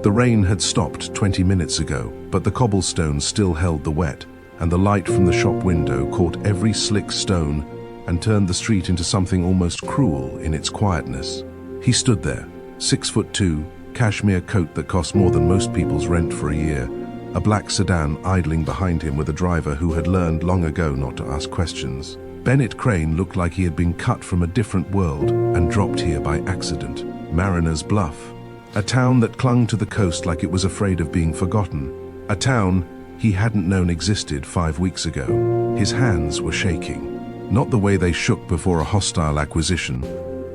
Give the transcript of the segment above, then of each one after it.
The rain had stopped 20 minutes ago, but the cobblestones still held the wet, and the light from the shop window caught every slick stone and turned the street into something almost cruel in its quietness. He stood there, 6'2", cashmere coat that cost more than most people's rent for a year, a black sedan idling behind him with a driver who had learned long ago not to ask questions. Bennett Crane looked like he had been cut from a different world and dropped here by accident. Mariner's Bluff, a town that clung to the coast like it was afraid of being forgotten, a town he hadn't known existed 5 weeks ago. His hands were shaking, not the way they shook before a hostile acquisition,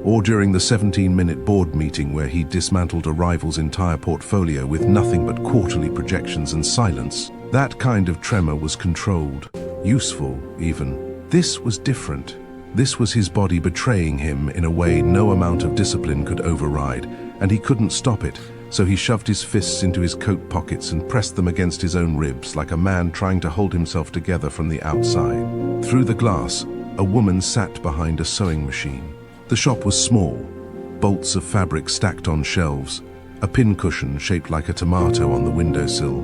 or during the 17-minute board meeting where he dismantled a rival's entire portfolio with nothing but quarterly projections and silence. That kind of tremor was controlled, useful even. This was different. This was his body betraying him in a way no amount of discipline could override, and he couldn't stop it, so he shoved his fists into his coat pockets and pressed them against his own ribs like a man trying to hold himself together from the outside. Through the glass, a woman sat behind a sewing machine. The shop was small, bolts of fabric stacked on shelves, a pincushion shaped like a tomato on the windowsill,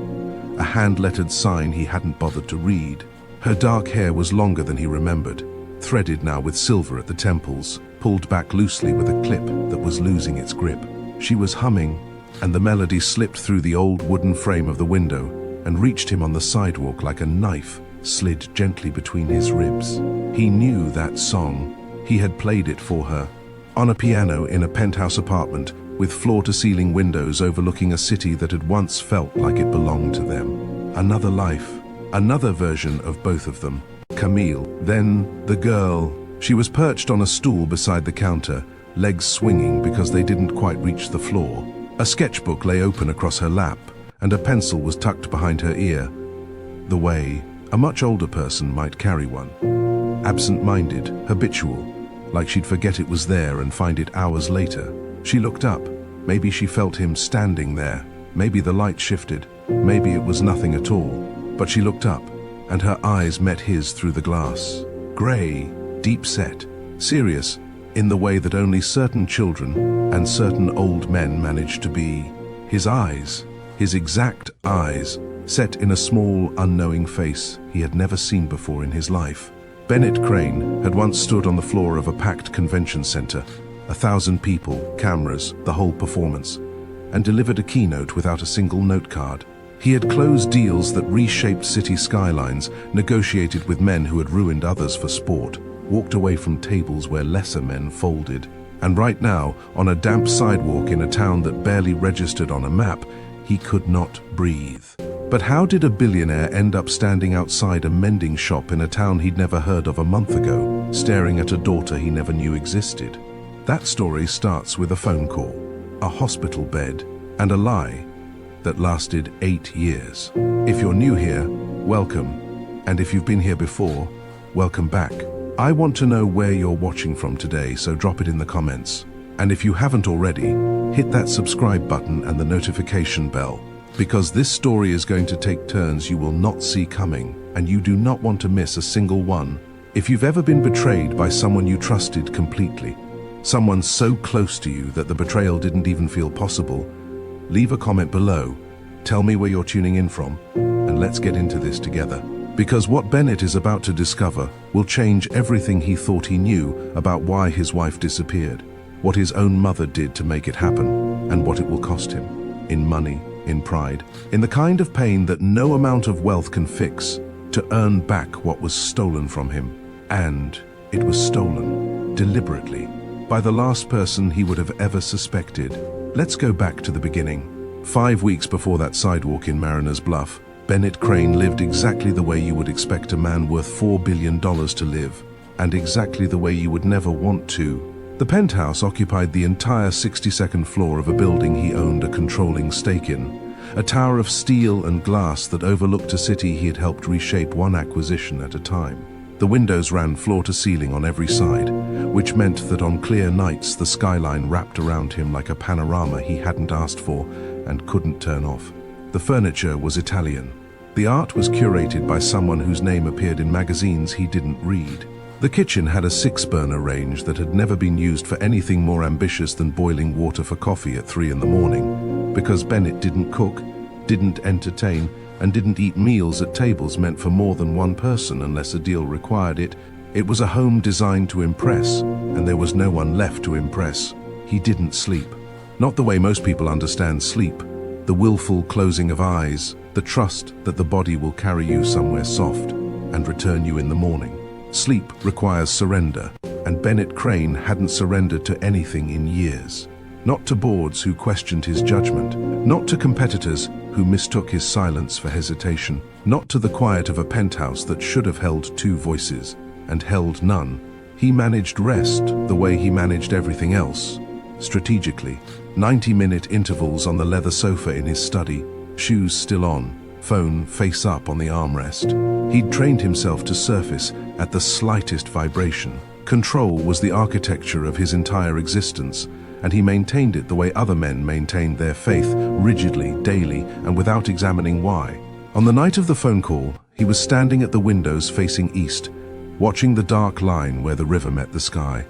a hand-lettered sign he hadn't bothered to read. Her dark hair was longer than he remembered, threaded now with silver at the temples, pulled back loosely with a clip that was losing its grip. She was humming, and the melody slipped through the old wooden frame of the window and reached him on the sidewalk like a knife slid gently between his ribs. He knew that song. He had played it for her, on a piano in a penthouse apartment with floor-to-ceiling windows overlooking a city that had once felt like it belonged to them. Another life, another version of both of them. Camille, then the girl. She was perched on a stool beside the counter, legs swinging because they didn't quite reach the floor. A sketchbook lay open across her lap, and a pencil was tucked behind her ear, the way a much older person might carry one. Absent-minded, habitual, like she'd forget it was there and find it hours later. She looked up. Maybe she felt him standing there. Maybe the light shifted. Maybe it was nothing at all. But she looked up, and her eyes met his through the glass. Grey, deep-set, serious, in the way that only certain children and certain old men manage to be. His eyes, his exact eyes, set in a small, unknowing face he had never seen before in his life. Bennett Crane had once stood on the floor of a packed convention center, 1,000 people, cameras, the whole performance, and delivered a keynote without a single note card. He had closed deals that reshaped city skylines, negotiated with men who had ruined others for sport, walked away from tables where lesser men folded. And right now, on a damp sidewalk in a town that barely registered on a map, he could not breathe. But how did a billionaire end up standing outside a mending shop in a town he'd never heard of a month ago, staring at a daughter he never knew existed? That story starts with a phone call, a hospital bed, and a lie that lasted 8 years. If you're new here, welcome. And if you've been here before, welcome back. I want to know where you're watching from today, so drop it in the comments. And if you haven't already, hit that subscribe button and the notification bell, because this story is going to take turns you will not see coming, and you do not want to miss a single one. If you've ever been betrayed by someone you trusted completely, someone so close to you that the betrayal didn't even feel possible, leave a comment below, tell me where you're tuning in from, and let's get into this together. Because what Bennett is about to discover will change everything he thought he knew about why his wife disappeared, what his own mother did to make it happen, and what it will cost him, in money, in pride, in the kind of pain that no amount of wealth can fix, to earn back what was stolen from him. And it was stolen, deliberately, by the last person he would have ever suspected. Let's go back to the beginning. 5 weeks before that sidewalk in Mariner's Bluff, Bennett Crane lived exactly the way you would expect a man worth $4 billion to live, and exactly the way you would never want to. The penthouse occupied the entire 62nd floor of a building he owned a controlling stake in, a tower of steel and glass that overlooked a city he had helped reshape one acquisition at a time. The windows ran floor to ceiling on every side, which meant that on clear nights the skyline wrapped around him like a panorama he hadn't asked for and couldn't turn off. The furniture was Italian. The art was curated by someone whose name appeared in magazines he didn't read. The kitchen had a 6-burner range that had never been used for anything more ambitious than boiling water for coffee at 3 in the morning, because Bennett didn't cook, didn't entertain, and didn't eat meals at tables meant for more than one person unless a deal required it. It was a home designed to impress, and there was no one left to impress. He didn't sleep. Not the way most people understand sleep. The willful closing of eyes, the trust that the body will carry you somewhere soft and return you in the morning. Sleep requires surrender, and Bennett Crane hadn't surrendered to anything in years. Not to boards who questioned his judgment, not to competitors who mistook his silence for hesitation, not to the quiet of a penthouse that should have held 2 voices and held none. He managed rest the way he managed everything else, strategically. 90-minute intervals on the leather sofa in his study, shoes still on, phone face up on the armrest. He'd trained himself to surface at the slightest vibration. Control was the architecture of his entire existence, and he maintained it the way other men maintained their faith, rigidly, daily, and without examining why. On the night of the phone call, he was standing at the windows facing east, watching the dark line where the river met the sky,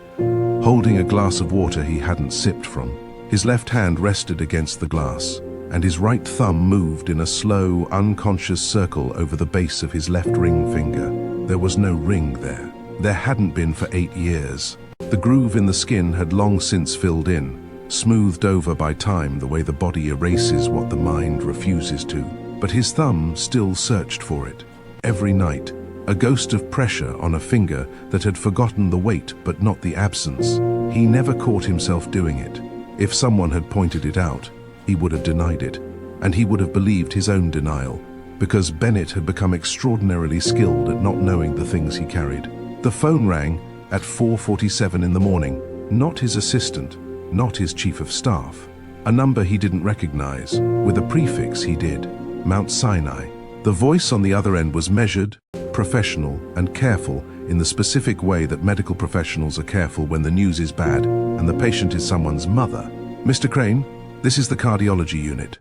holding a glass of water he hadn't sipped from. His left hand rested against the glass, and his right thumb moved in a slow, unconscious circle over the base of his left ring finger. There was no ring there. There hadn't been for 8 years. The groove in the skin had long since filled in, smoothed over by time the way the body erases what the mind refuses to. But his thumb still searched for it. Every night, a ghost of pressure on a finger that had forgotten the weight but not the absence. He never caught himself doing it. If someone had pointed it out, he would have denied it, and he would have believed his own denial, because Bennett had become extraordinarily skilled at not knowing the things he carried. The phone rang at 4:47 in the morning, not his assistant, not his chief of staff. A number he didn't recognize, with a prefix he did, Mount Sinai. The voice on the other end was measured, professional, and careful in the specific way that medical professionals are careful when the news is bad and the patient is someone's mother. Mr. Crane, this is the cardiology unit.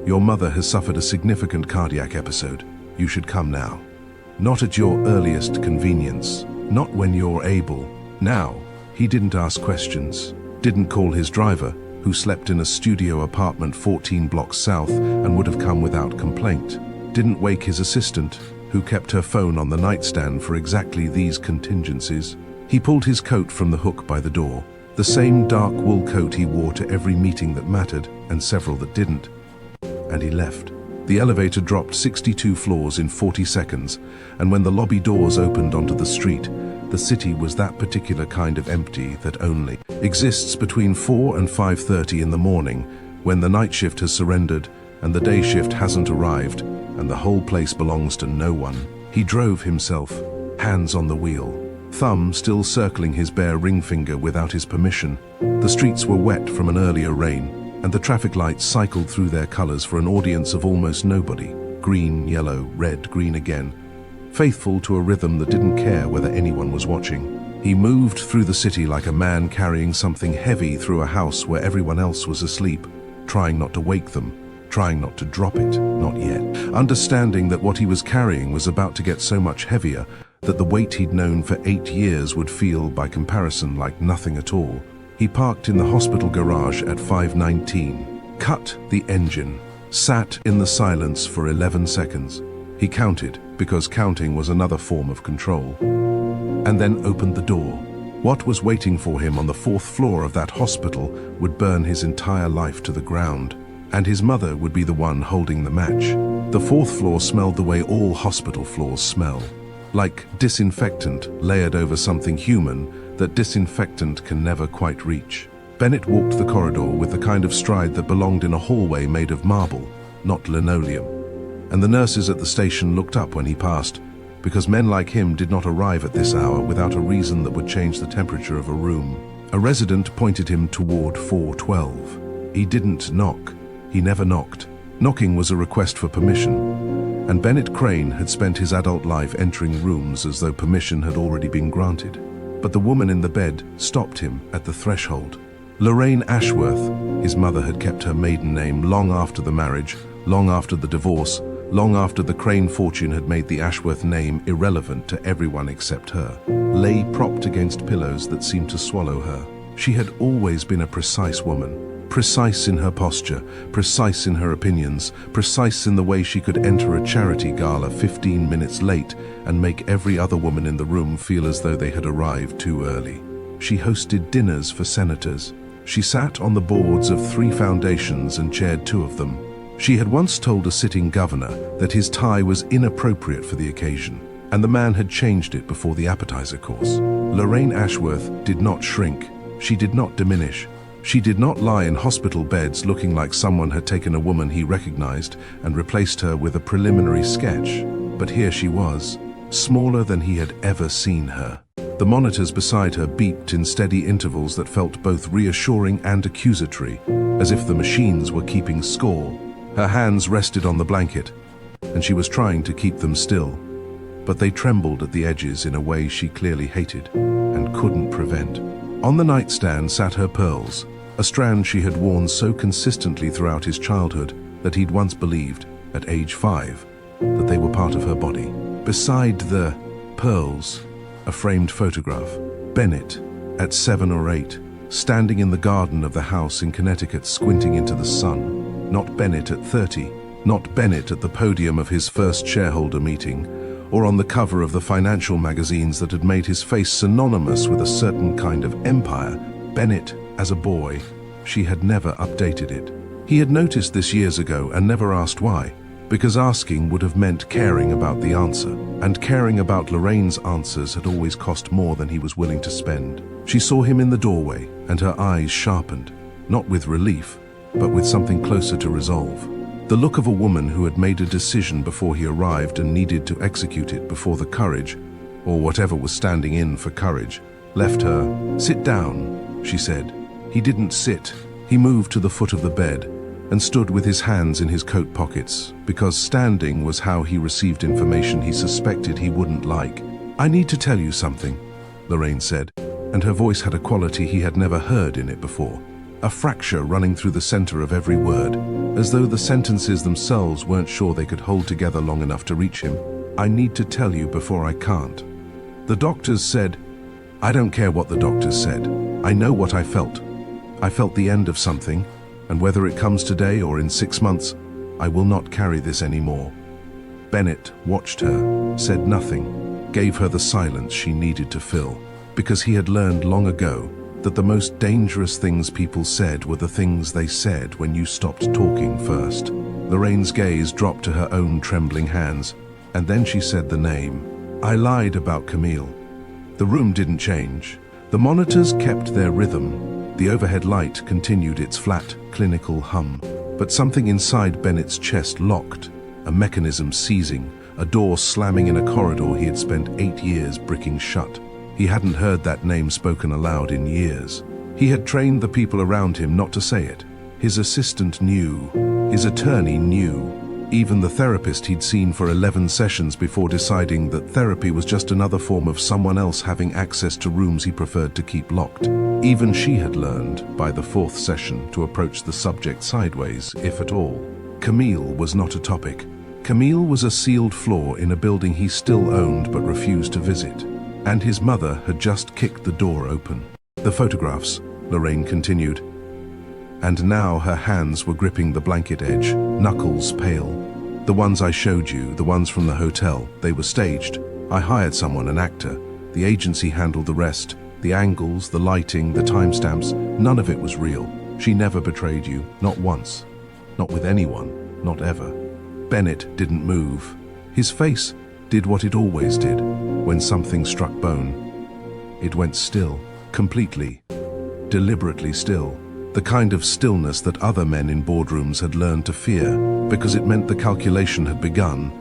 Your mother has suffered a significant cardiac episode. You should come now. Not at your earliest convenience, not when you're able. Now, he didn't ask questions, didn't call his driver, who slept in a studio apartment 14 blocks south and would have come without complaint, didn't wake his assistant, who kept her phone on the nightstand for exactly these contingencies. He pulled his coat from the hook by the door, the same dark wool coat he wore to every meeting that mattered and several that didn't, and he left. The elevator dropped 62 floors in 40 seconds, and when the lobby doors opened onto the street, the city was that particular kind of empty that only exists between 4 and 5:30 in the morning, when the night shift has surrendered and the day shift hasn't arrived, and the whole place belongs to no one. He drove himself, hands on the wheel, thumb still circling his bare ring finger without his permission. The streets were wet from an earlier rain, and the traffic lights cycled through their colors for an audience of almost nobody. Green, yellow, red, green again. Faithful to a rhythm that didn't care whether anyone was watching. He moved through the city like a man carrying something heavy through a house where everyone else was asleep, trying not to wake them, trying not to drop it, not yet. Understanding that what he was carrying was about to get so much heavier that the weight he'd known for 8 years would feel, by comparison, like nothing at all. He parked in the hospital garage at 5:19, cut the engine, sat in the silence for 11 seconds. He counted, because counting was another form of control, and then opened the door. What was waiting for him on the 4th floor of that hospital would burn his entire life to the ground, and his mother would be the one holding the match. The 4th floor smelled the way all hospital floors smell, like disinfectant layered over something human that disinfectant can never quite reach. Bennett walked the corridor with the kind of stride that belonged in a hallway made of marble, not linoleum. And the nurses at the station looked up when he passed, because men like him did not arrive at this hour without a reason that would change the temperature of a room. A resident pointed him toward 412. He didn't knock. He never knocked. Knocking was a request for permission, and Bennett Crane had spent his adult life entering rooms as though permission had already been granted. But the woman in the bed stopped him at the threshold. Lorraine Ashworth, his mother had kept her maiden name long after the marriage, long after the divorce, long after the Crane fortune had made the Ashworth name irrelevant to everyone except her, lay propped against pillows that seemed to swallow her. She had always been a precise woman, precise in her posture, precise in her opinions, precise in the way she could enter a charity gala 15 minutes late and make every other woman in the room feel as though they had arrived too early. She hosted dinners for senators. She sat on the boards of 3 foundations and chaired 2 of them. She had once told a sitting governor that his tie was inappropriate for the occasion, and the man had changed it before the appetizer course. Lorraine Ashworth did not shrink. She did not diminish. She did not lie in hospital beds looking like someone had taken a woman he recognized and replaced her with a preliminary sketch. But here she was, smaller than he had ever seen her. The monitors beside her beeped in steady intervals that felt both reassuring and accusatory, as if the machines were keeping score. Her hands rested on the blanket, and she was trying to keep them still, but they trembled at the edges in a way she clearly hated and couldn't prevent. On the nightstand sat her pearls, a strand she had worn so consistently throughout his childhood that he'd once believed, at age 5, that they were part of her body. Beside the pearls, a framed photograph. Bennett, at 7 or 8, standing in the garden of the house in Connecticut squinting into the sun. Not Bennett at 30, not Bennett at the podium of his first shareholder meeting, or on the cover of the financial magazines that had made his face synonymous with a certain kind of empire. Bennett, as a boy, she had never updated it. He had noticed this years ago and never asked why, because asking would have meant caring about the answer, and caring about Lorraine's answers had always cost more than he was willing to spend. She saw him in the doorway, and her eyes sharpened, not with relief, but with something closer to resolve. The look of a woman who had made a decision before he arrived and needed to execute it before the courage, or whatever was standing in for courage, left her. "Sit down," she said. He didn't sit. He moved to the foot of the bed and stood with his hands in his coat pockets, because standing was how he received information he suspected he wouldn't like. "I need to tell you something," Lorraine said, and her voice had a quality he had never heard in it before. A fracture running through the center of every word, as though the sentences themselves weren't sure they could hold together long enough to reach him. "I need to tell you before I can't. The doctors said—" "I don't care what the doctors said. I know what I felt. I felt the end of something, and whether it comes today or in 6 months, I will not carry this anymore." Bennett watched her, said nothing, gave her the silence she needed to fill, because he had learned long ago that the most dangerous things people said were the things they said when you stopped talking first. Lorraine's gaze dropped to her own trembling hands, and then she said the name. "I lied about Camille." The room didn't change. The monitors kept their rhythm. The overhead light continued its flat, clinical hum. But something inside Bennett's chest locked, a mechanism seizing, a door slamming in a corridor he had spent 8 years bricking shut. He hadn't heard that name spoken aloud in years. He had trained the people around him not to say it. His assistant knew. His attorney knew. Even the therapist he'd seen for 11 sessions before deciding that therapy was just another form of someone else having access to rooms he preferred to keep locked. Even she had learned, by the 4th session, to approach the subject sideways, if at all. Camille was not a topic. Camille was a sealed floor in a building he still owned but refused to visit. And his mother had just kicked the door open. "The photographs," Lorraine continued. And now her hands were gripping the blanket edge, knuckles pale. "The ones I showed you, the ones from the hotel, they were staged. I hired someone, an actor. The agency handled the rest. The angles, the lighting, the timestamps, none of it was real. She never betrayed you, not once. Not with anyone, not ever." Bennett didn't move. His face did what it always did when something struck bone. It went still, completely, deliberately still. The kind of stillness that other men in boardrooms had learned to fear, because it meant the calculation had begun,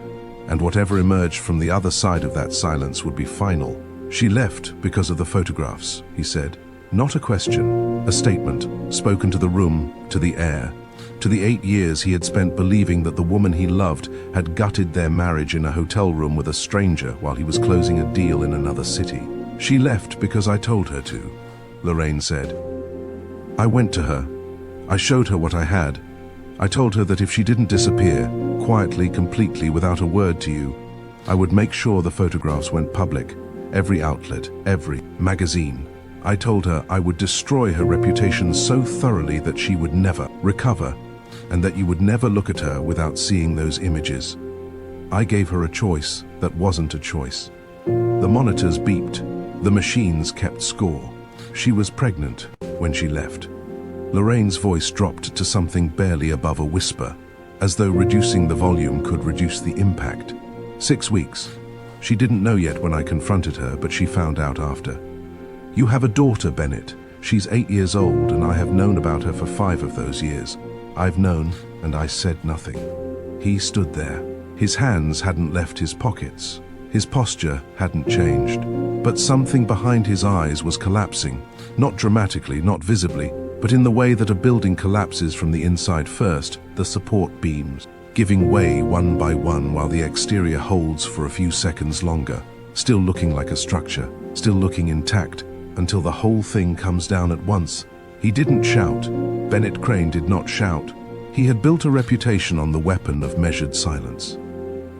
and whatever emerged from the other side of that silence would be final. "She left because of the photographs," he said. Not a question, a statement, spoken to the room, to the air, to the 8 years he had spent believing that the woman he loved had gutted their marriage in a hotel room with a stranger while he was closing a deal in another city. "She left because I told her to," Lorraine said. "I went to her. I showed her what I had. I told her that if she didn't disappear, quietly, completely, without a word to you, I would make sure the photographs went public, every outlet, every magazine. I told her I would destroy her reputation so thoroughly that she would never recover, and that you would never look at her without seeing those images. I gave her a choice that wasn't a choice. The monitors beeped. The machines kept score. She was pregnant when she left. Lorraine's voice dropped to something barely above a whisper, as though reducing the volume could reduce the impact. 6 weeks. She didn't know yet when I confronted her, but she found out after. You have a daughter, Bennett. She's 8 years old, and I have known about her for 5 of those years. I've known, and I said nothing. He stood there. His hands hadn't left his pockets. His posture hadn't changed. But something behind his eyes was collapsing. Not dramatically, not visibly, but in the way that a building collapses from the inside first, the support beams, giving way one by one while the exterior holds for a few seconds longer, still looking like a structure, still looking intact, until the whole thing comes down at once. He didn't shout. Bennett Crane did not shout. He had built a reputation on the weapon of measured silence,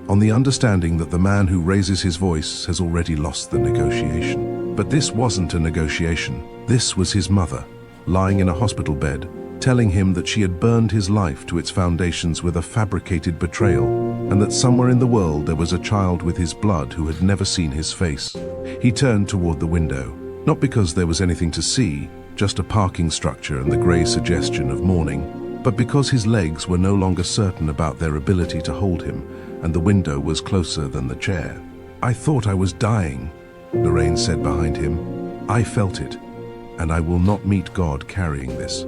on the understanding that the man who raises his voice has already lost the negotiation. But this wasn't a negotiation. This was his mother, lying in a hospital bed, telling him that she had burned his life to its foundations with a fabricated betrayal, and that somewhere in the world there was a child with his blood who had never seen his face. He turned toward the window, not because there was anything to see, just a parking structure and the grey suggestion of morning, but because his legs were no longer certain about their ability to hold him, and the window was closer than the chair. I thought I was dying, Lorraine said behind him. I felt it, and I will not meet God carrying this.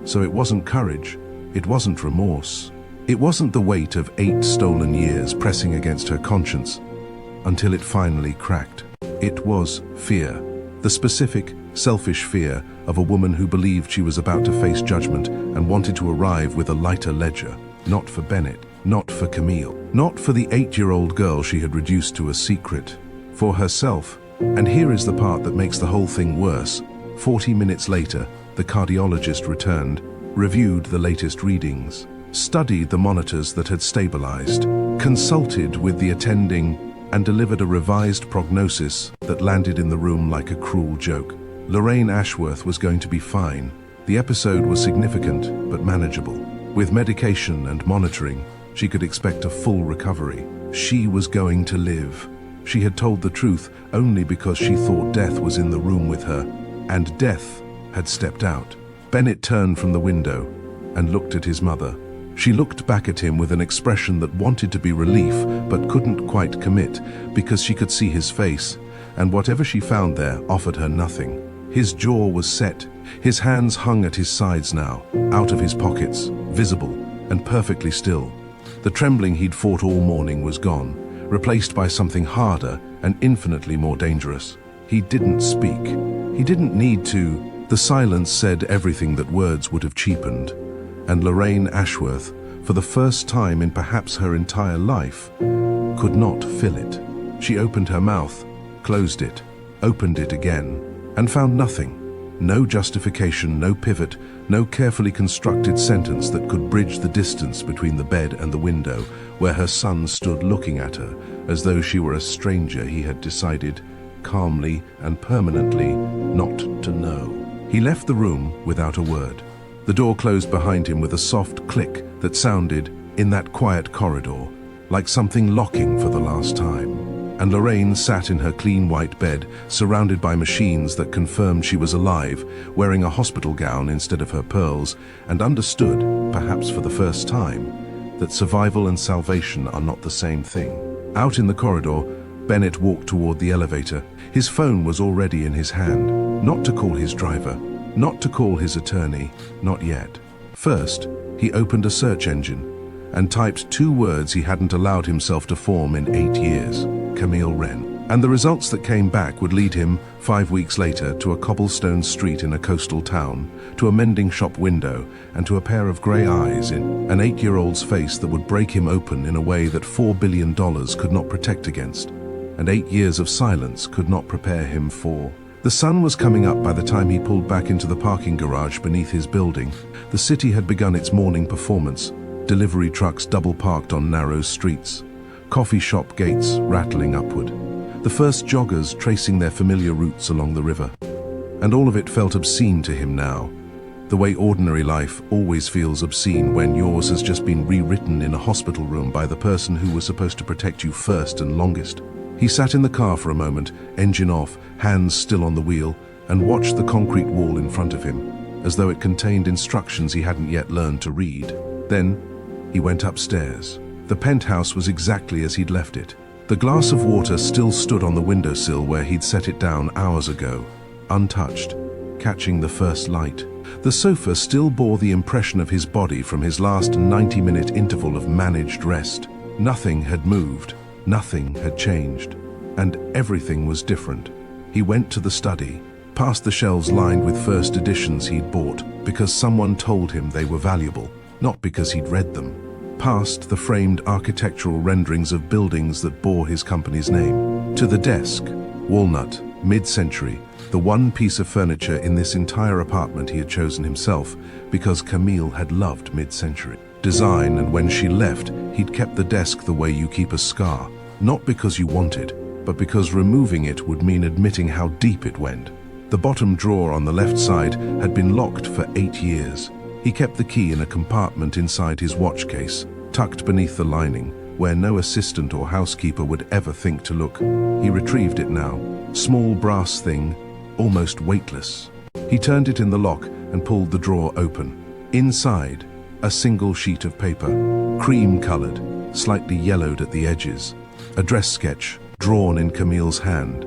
So it wasn't courage, it wasn't remorse, it wasn't the weight of 8 stolen years pressing against her conscience, until it finally cracked. It was fear, the specific, selfish fear of a woman who believed she was about to face judgment and wanted to arrive with a lighter ledger, not for Bennett, not for Camille, not for the 8-year-old girl she had reduced to a secret, for herself. And here is the part that makes the whole thing worse. 40 minutes later, the cardiologist returned, reviewed the latest readings, studied the monitors that had stabilized, consulted with the attending, and delivered a revised prognosis that landed in the room like a cruel joke. Lorraine Ashworth was going to be fine. The episode was significant, but manageable. With medication and monitoring, she could expect a full recovery. She was going to live. She had told the truth only because she thought death was in the room with her, and death had stepped out. Bennett turned from the window and looked at his mother. She looked back at him with an expression that wanted to be relief but couldn't quite commit because she could see his face, and whatever she found there offered her nothing. His jaw was set. His hands hung at his sides now, out of his pockets, visible and perfectly still. The trembling he'd fought all morning was gone, replaced by something harder and infinitely more dangerous. He didn't speak. He didn't need to. The silence said everything that words would have cheapened. And Lorraine Ashworth, for the first time in perhaps her entire life, could not fill it. She opened her mouth, closed it, opened it again, and found nothing. No justification, no pivot, no carefully constructed sentence that could bridge the distance between the bed and the window where her son stood looking at her as though she were a stranger he had decided, calmly and permanently, not to know. He left the room without a word. The door closed behind him with a soft click that sounded, in that quiet corridor, like something locking for the last time. And Lorraine sat in her clean white bed, surrounded by machines that confirmed she was alive, wearing a hospital gown instead of her pearls, and understood, perhaps for the first time, that survival and salvation are not the same thing. Out in the corridor, Bennett walked toward the elevator. His phone was already in his hand, not to call his driver, not to call his attorney, not yet. First, he opened a search engine and typed 2 words he hadn't allowed himself to form in 8 years, Camille Wren. And the results that came back would lead him, 5 weeks later, to a cobblestone street in a coastal town, to a mending shop window, and to a pair of grey eyes in an 8-year-old's face that would break him open in a way that $4 billion could not protect against, and 8 years of silence could not prepare him for. The sun was coming up by the time he pulled back into the parking garage beneath his building. The city had begun its morning performance. Delivery trucks double-parked on narrow streets. Coffee shop gates rattling upward. The first joggers tracing their familiar routes along the river. And all of it felt obscene to him now. The way ordinary life always feels obscene when yours has just been rewritten in a hospital room by the person who was supposed to protect you first and longest. He sat in the car for a moment, engine off, hands still on the wheel, and watched the concrete wall in front of him, as though it contained instructions he hadn't yet learned to read. Then, he went upstairs. The penthouse was exactly as he'd left it. The glass of water still stood on the windowsill where he'd set it down hours ago, untouched, catching the first light. The sofa still bore the impression of his body from his last 90-minute interval of managed rest. Nothing had moved, nothing had changed, and everything was different. He went to the study, past the shelves lined with first editions he'd bought because someone told him they were valuable, not because he'd read them. Past the framed architectural renderings of buildings that bore his company's name. To the desk, walnut, mid-century, the one piece of furniture in this entire apartment he had chosen himself because Camille had loved mid-century design, and when she left, he'd kept the desk the way you keep a scar, not because you wanted, but because removing it would mean admitting how deep it went. The bottom drawer on the left side had been locked for 8 years. He kept the key in a compartment inside his watch case, tucked beneath the lining, where no assistant or housekeeper would ever think to look. He retrieved it now, small brass thing, almost weightless. He turned it in the lock and pulled the drawer open. Inside, a single sheet of paper, cream-colored, slightly yellowed at the edges. A dress sketch, drawn in Camille's hand.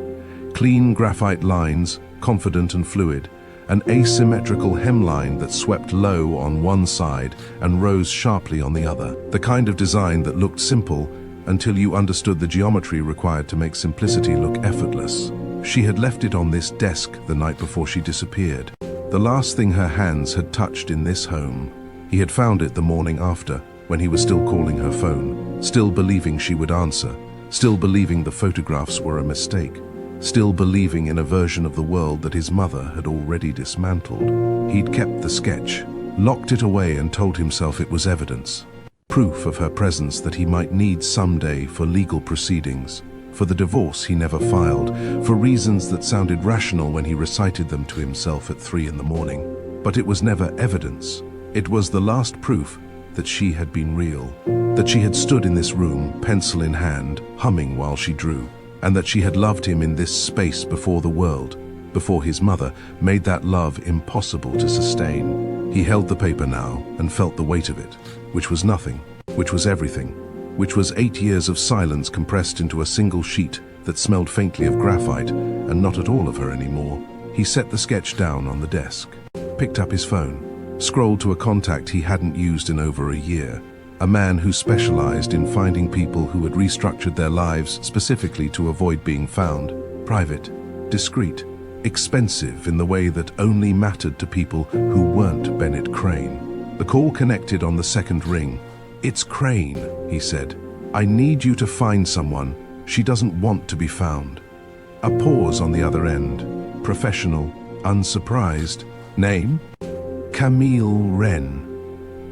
Clean graphite lines, confident and fluid. An asymmetrical hemline that swept low on one side and rose sharply on the other. The kind of design that looked simple until you understood the geometry required to make simplicity look effortless. She had left it on this desk the night before she disappeared. The last thing her hands had touched in this home. He had found it the morning after, when he was still calling her phone, still believing she would answer, still believing the photographs were a mistake. Still believing in a version of the world that his mother had already dismantled. He'd kept the sketch, locked it away and told himself it was evidence. Proof of her presence that he might need someday for legal proceedings, for the divorce he never filed, for reasons that sounded rational when he recited them to himself at 3 in the morning. But it was never evidence. It was the last proof that she had been real, that she had stood in this room, pencil in hand, humming while she drew. And that she had loved him in this space before the world, before his mother, made that love impossible to sustain. He held the paper now and felt the weight of it, which was nothing, which was everything, which was 8 years of silence compressed into a single sheet that smelled faintly of graphite and not at all of her anymore. He set the sketch down on the desk, picked up his phone, scrolled to a contact he hadn't used in over a year. A man who specialized in finding people who had restructured their lives specifically to avoid being found. Private, discreet, expensive in the way that only mattered to people who weren't Bennett Crane. The call connected on the second ring. "It's Crane," he said. "I need you to find someone. She doesn't want to be found." A pause on the other end. Professional, unsurprised. Name? Camille Wren.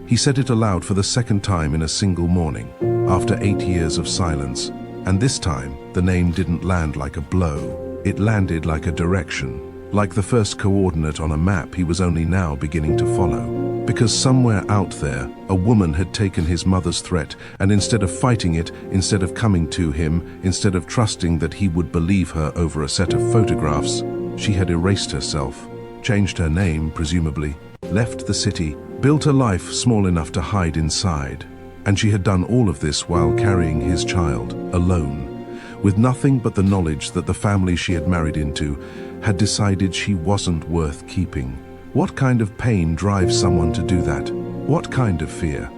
He said it aloud for the second time in a single morning, after 8 years of silence, and this time the name didn't land like a blow. It landed like a direction, like the first coordinate on a map he was only now beginning to follow. Because somewhere out there, a woman had taken his mother's threat, and instead of fighting it, instead of coming to him, instead of trusting that he would believe her over a set of photographs, she had erased herself, changed her name, presumably, left the city, built a life small enough to hide inside. And she had done all of this while carrying his child, alone, with nothing but the knowledge that the family she had married into had decided she wasn't worth keeping. What kind of pain drives someone to do that? What kind of fear?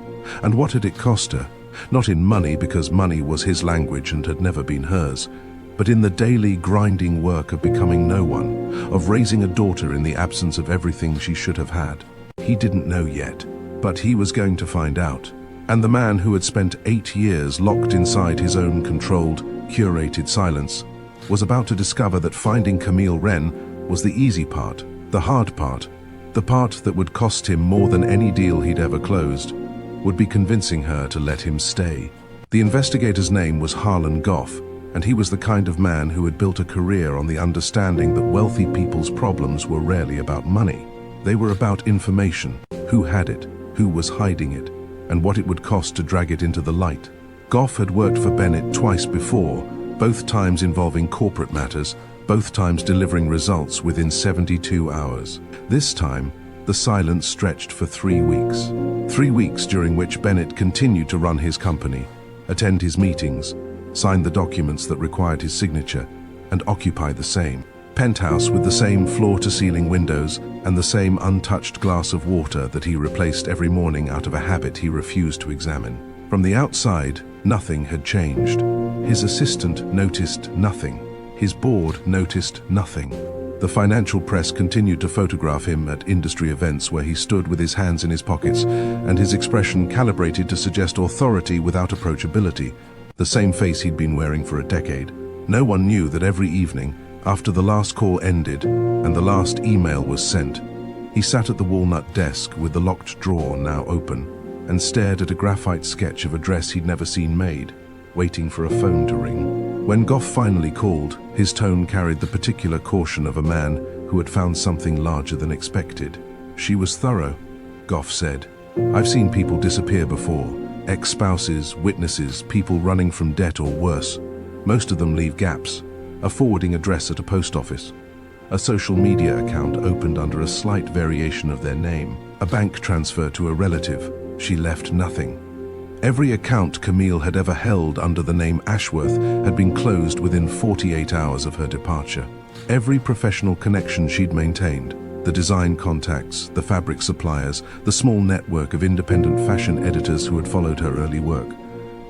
And what had it cost her? Not in money, because money was his language and had never been hers, but in the daily grinding work of becoming no one, of raising a daughter in the absence of everything she should have had. He didn't know yet, but he was going to find out. And the man who had spent 8 years locked inside his own controlled, curated silence was about to discover that finding Camille Wren was the easy part, the hard part, the part that would cost him more than any deal he'd ever closed, would be convincing her to let him stay. The investigator's name was Harlan Goff, and he was the kind of man who had built a career on the understanding that wealthy people's problems were rarely about money. They were about information, who had it, who was hiding it, and what it would cost to drag it into the light. Goff had worked for Bennett twice before, both times involving corporate matters, both times delivering results within 72 hours. This time, the silence stretched for 3 weeks. 3 weeks during which Bennett continued to run his company, attend his meetings, sign the documents that required his signature, and occupy the same penthouse with the same floor-to-ceiling windows and the same untouched glass of water that he replaced every morning out of a habit he refused to examine. From the outside, nothing had changed. His assistant noticed nothing. His board noticed nothing. The financial press continued to photograph him at industry events where he stood with his hands in his pockets and his expression calibrated to suggest authority without approachability, the same face he'd been wearing for a decade. No one knew that every evening, after the last call ended and the last email was sent, he sat at the walnut desk with the locked drawer now open and stared at a graphite sketch of a dress he'd never seen made, waiting for a phone to ring. When Goff finally called, his tone carried the particular caution of a man who had found something larger than expected. "She was thorough," Goff said. "I've seen people disappear before. Ex-spouses, witnesses, people running from debt or worse. Most of them leave gaps. A forwarding address at a post office. A social media account opened under a slight variation of their name. A bank transfer to a relative. She left nothing." Every account Camille had ever held under the name Ashworth had been closed within 48 hours of her departure. Every professional connection she'd maintained, the design contacts, the fabric suppliers, the small network of independent fashion editors who had followed her early work,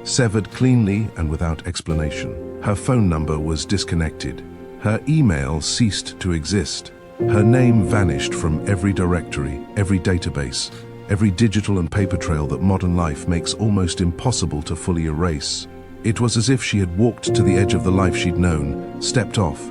severed cleanly and without explanation. Her phone number was disconnected. Her email ceased to exist. Her name vanished from every directory, every database, every digital and paper trail that modern life makes almost impossible to fully erase. It was as if she had walked to the edge of the life she'd known, stepped off,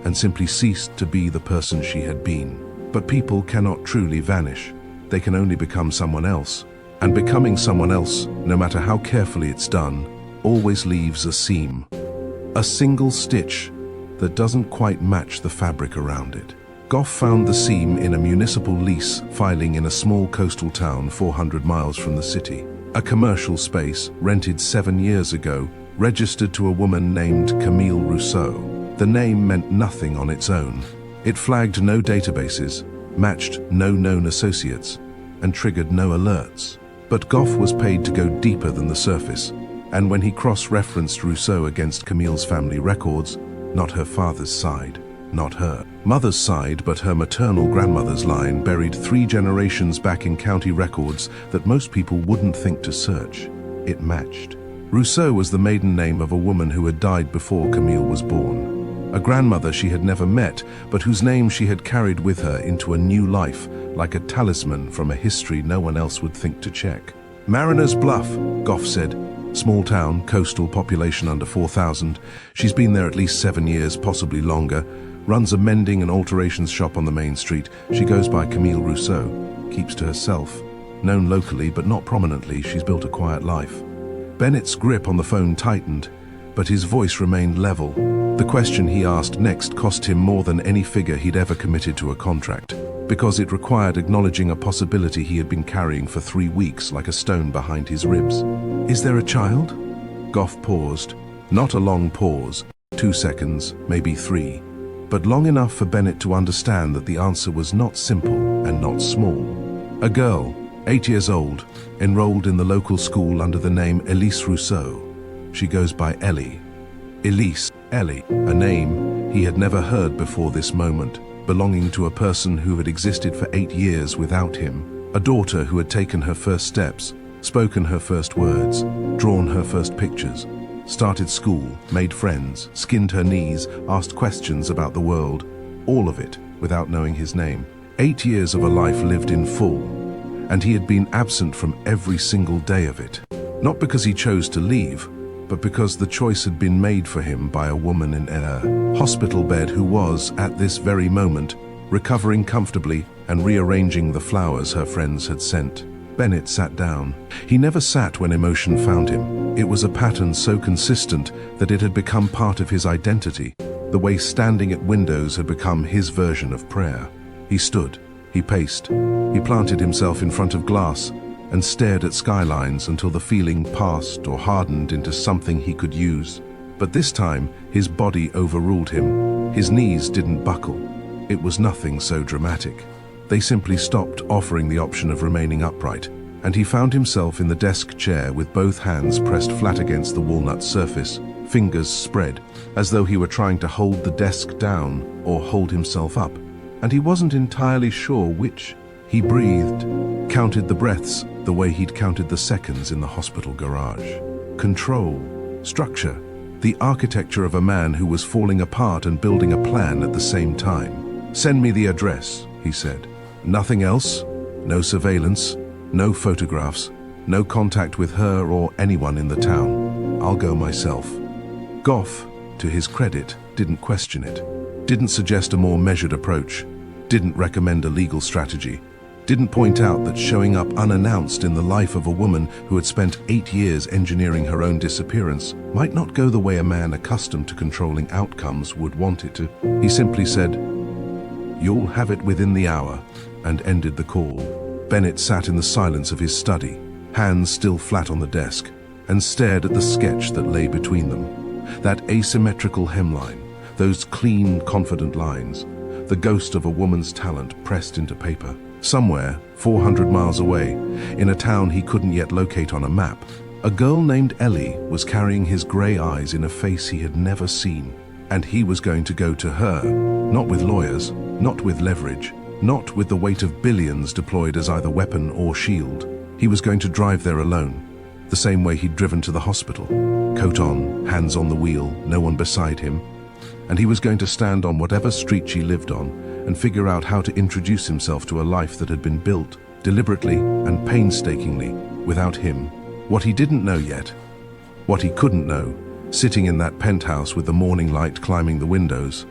and simply ceased to be the person she had been. But people cannot truly vanish. They can only become someone else. And becoming someone else, no matter how carefully it's done, always leaves a seam. A single stitch that doesn't quite match the fabric around it. Goff found the seam in a municipal lease filing in a small coastal town 400 miles from the city. A commercial space, rented 7 years ago, registered to a woman named Camille Rousseau. The name meant nothing on its own. It flagged no databases, matched no known associates, and triggered no alerts. But Goff was paid to go deeper than the surface, and when he cross-referenced Rousseau against Camille's family records, not her father's side, not her mother's side, but her maternal grandmother's line buried 3 generations back in county records that most people wouldn't think to search. It matched. Rousseau was the maiden name of a woman who had died before Camille was born. A grandmother she had never met, but whose name she had carried with her into a new life, like a talisman from a history no one else would think to check. Mariner's Bluff, Goff said. Small town, coastal, population under 4,000. She's been there at least 7 years, possibly longer. Runs a mending and alterations shop on the main street. She goes by Camille Rousseau. Keeps to herself. Known locally, but not prominently, she's built a quiet life. Bennett's grip on the phone tightened, but his voice remained level. The question he asked next cost him more than any figure he'd ever committed to a contract, because it required acknowledging a possibility he had been carrying for 3 weeks like a stone behind his ribs. "Is there a child?" Goff paused. Not a long pause, 2 seconds, maybe 3, but long enough for Bennett to understand that the answer was not simple and not small. A girl, 8 years old, enrolled in the local school under the name Elise Rousseau. She goes by Ellie. Elise, Ellie, a name he had never heard before this moment, belonging to a person who had existed for 8 years without him, a daughter who had taken her first steps, spoken her first words, drawn her first pictures, started school, made friends, skinned her knees, asked questions about the world, all of it without knowing his name. 8 years of a life lived in full, and he had been absent from every single day of it. Not because he chose to leave, but because the choice had been made for him by a woman in a hospital bed who was, at this very moment, recovering comfortably and rearranging the flowers her friends had sent. Bennett sat down. He never sat when emotion found him. It was a pattern so consistent that it had become part of his identity, the way standing at windows had become his version of prayer. He stood, he paced, he planted himself in front of glass and stared at skylines until the feeling passed or hardened into something he could use. But this time, his body overruled him. His knees didn't buckle. It was nothing so dramatic. They simply stopped offering the option of remaining upright, and he found himself in the desk chair with both hands pressed flat against the walnut surface, fingers spread, as though he were trying to hold the desk down or hold himself up, and he wasn't entirely sure which. He breathed, counted the breaths the way he'd counted the seconds in the hospital garage. Control, structure, the architecture of a man who was falling apart and building a plan at the same time. "Send me the address," he said. "Nothing else? No surveillance, no photographs, no contact with her or anyone in the town. I'll go myself." Goff, to his credit, didn't question it, didn't suggest a more measured approach, didn't recommend a legal strategy, didn't point out that showing up unannounced in the life of a woman who had spent 8 years engineering her own disappearance might not go the way a man accustomed to controlling outcomes would want it to. He simply said, "You'll have it within the hour," and ended the call. Bennett sat in the silence of his study, hands still flat on the desk, and stared at the sketch that lay between them. That asymmetrical hemline, those clean, confident lines, the ghost of a woman's talent pressed into paper. Somewhere, 400 miles away, in a town he couldn't yet locate on a map, a girl named Ellie was carrying his grey eyes in a face he had never seen. And he was going to go to her, not with lawyers, not with leverage, not with the weight of billions deployed as either weapon or shield. He was going to drive there alone, the same way he'd driven to the hospital. Coat on, hands on the wheel, no one beside him. And he was going to stand on whatever street she lived on and figure out how to introduce himself to a life that had been built, deliberately and painstakingly, without him. What he didn't know yet, what he couldn't know, sitting in that penthouse with the morning light climbing the windows,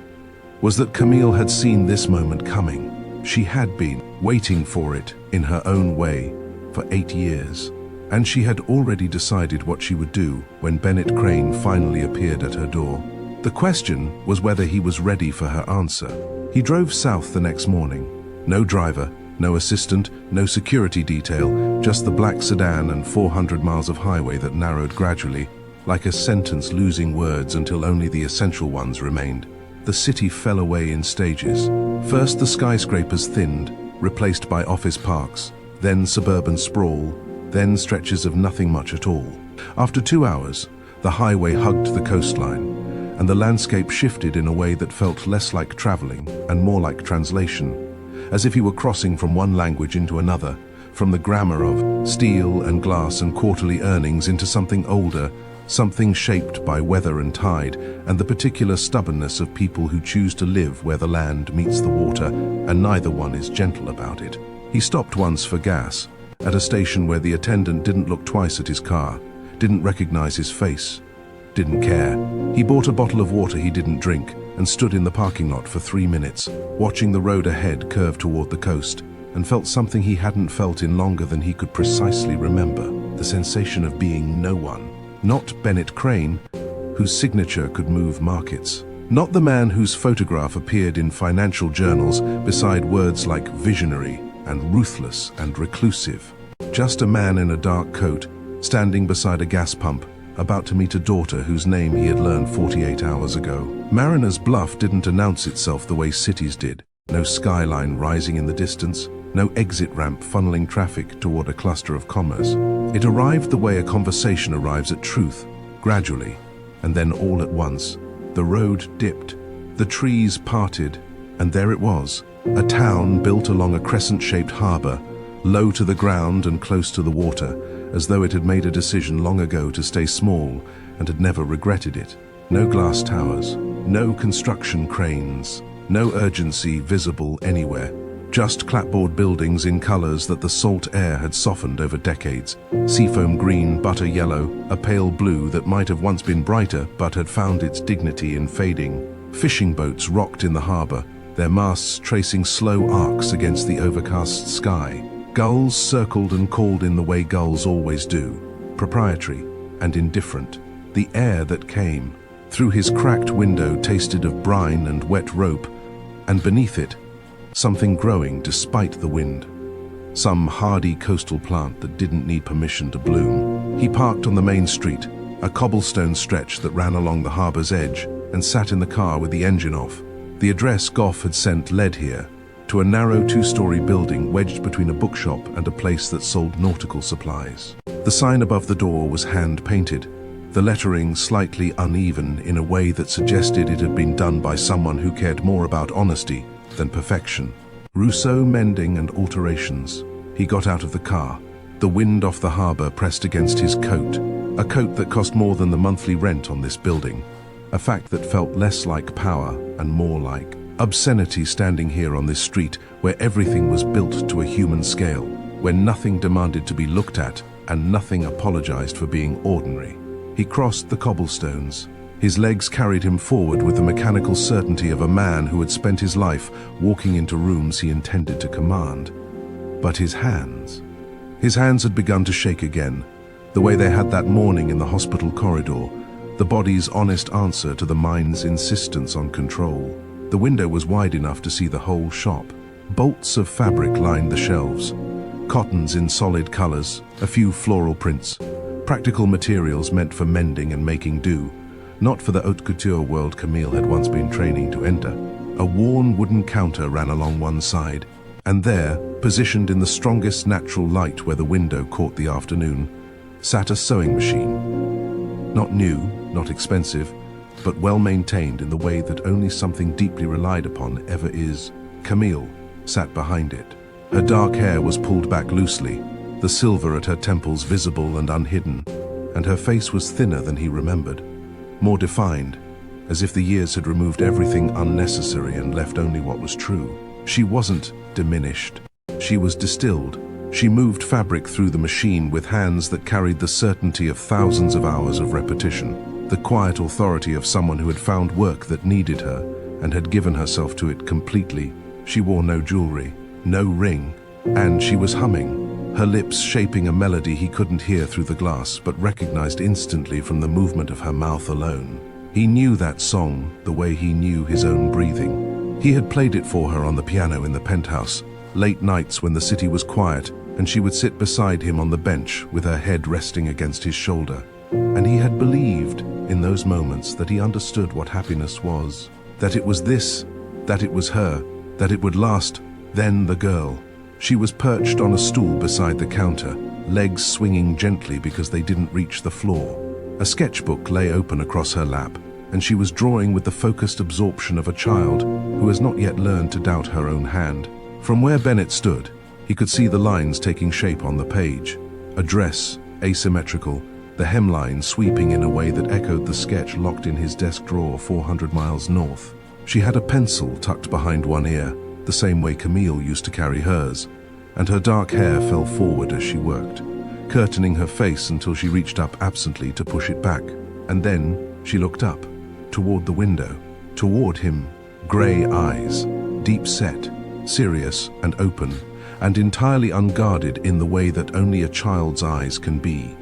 was that Camille had seen this moment coming. She had been waiting for it in her own way for 8 years. And she had already decided what she would do when Bennett Crane finally appeared at her door. The question was whether he was ready for her answer. He drove south the next morning. No driver, no assistant, no security detail, just the black sedan and 400 miles of highway that narrowed gradually, like a sentence losing words until only the essential ones remained. The city fell away in stages. First the skyscrapers thinned, replaced by office parks, then suburban sprawl, then stretches of nothing much at all. After 2 hours, the highway hugged the coastline, and the landscape shifted in a way that felt less like traveling and more like translation, as if he were crossing from one language into another, from the grammar of steel and glass and quarterly earnings into something older, something shaped by weather and tide and the particular stubbornness of people who choose to live where the land meets the water and neither one is gentle about it. He stopped once for gas, at a station where the attendant didn't look twice at his car, didn't recognize his face, didn't care. He bought a bottle of water he didn't drink and stood in the parking lot for 3 minutes, watching the road ahead curve toward the coast, and felt something he hadn't felt in longer than he could precisely remember, the sensation of being no one. Not Bennett Crane, whose signature could move markets. Not the man whose photograph appeared in financial journals beside words like visionary and ruthless and reclusive. Just a man in a dark coat, standing beside a gas pump, about to meet a daughter whose name he had learned 48 hours ago. Mariner's Bluff didn't announce itself the way cities did. No skyline rising in the distance, no exit ramp funneling traffic toward a cluster of commerce. It arrived the way a conversation arrives at truth, gradually, and then all at once. The road dipped, the trees parted, and there it was, a town built along a crescent-shaped harbor, low to the ground and close to the water, as though it had made a decision long ago to stay small and had never regretted it. No glass towers, no construction cranes, no urgency visible anywhere, Just clapboard buildings in colors that the salt air had softened over decades. Seafoam green, butter yellow, a pale blue that might have once been brighter but had found its dignity in fading. Fishing boats rocked in the harbor, their masts tracing slow arcs against the overcast sky. Gulls circled and called in the way gulls always do, proprietary and indifferent. The air that came through his cracked window tasted of brine and wet rope, and beneath it, something growing despite the wind. Some hardy coastal plant that didn't need permission to bloom. He parked on the main street, a cobblestone stretch that ran along the harbor's edge, and sat in the car with the engine off. The address Goff had sent led here, to a narrow two-story building wedged between a bookshop and a place that sold nautical supplies. The sign above the door was hand-painted, the lettering slightly uneven in a way that suggested it had been done by someone who cared more about honesty than perfection. Rousseau, Mending, and alterations. He got out of the car. The wind off the harbor pressed against his coat, a coat that cost more than the monthly rent on this building, a fact that felt less like power and more like obscenity standing here on this street where everything was built to a human scale, where nothing demanded to be looked at and nothing apologized for being ordinary. He crossed the cobblestones. His legs carried him forward with the mechanical certainty of a man who had spent his life walking into rooms he intended to command. But his hands had begun to shake again, the way they had that morning in the hospital corridor, the body's honest answer to the mind's insistence on control. The window was wide enough to see the whole shop. Bolts of fabric lined the shelves, cottons in solid colors, a few floral prints, practical materials meant for mending and making do, not for the haute couture world Camille had once been training to enter. A worn wooden counter ran along one side, and there, positioned in the strongest natural light where the window caught the afternoon, sat a sewing machine. Not new, not expensive, but well maintained in the way that only something deeply relied upon ever is. Camille sat behind it. Her dark hair was pulled back loosely, the silver at her temples visible and unhidden, and her face was thinner than he remembered, more defined, as if the years had removed everything unnecessary and left only what was true. She wasn't diminished. She was distilled. She moved fabric through the machine with hands that carried the certainty of thousands of hours of repetition, the quiet authority of someone who had found work that needed her and had given herself to it completely. She wore no jewelry, no ring, and she was humming, her lips shaping a melody he couldn't hear through the glass but recognized instantly from the movement of her mouth alone. He knew that song the way he knew his own breathing. He had played it for her on the piano in the penthouse, late nights when the city was quiet, and she would sit beside him on the bench with her head resting against his shoulder. And he had believed in those moments that he understood what happiness was, that it was this, that it was her, that it would last. Then the girl. She was perched on a stool beside the counter, legs swinging gently because they didn't reach the floor. A sketchbook lay open across her lap, and she was drawing with the focused absorption of a child who has not yet learned to doubt her own hand. From where Bennett stood, he could see the lines taking shape on the page. A dress, asymmetrical, the hemline sweeping in a way that echoed the sketch locked in his desk drawer 400 miles north. She had a pencil tucked behind one ear, the same way Camille used to carry hers, and her dark hair fell forward as she worked, curtaining her face until she reached up absently to push it back. And then she looked up, toward the window, toward him, gray eyes, deep set, serious and open, and entirely unguarded in the way that only a child's eyes can be.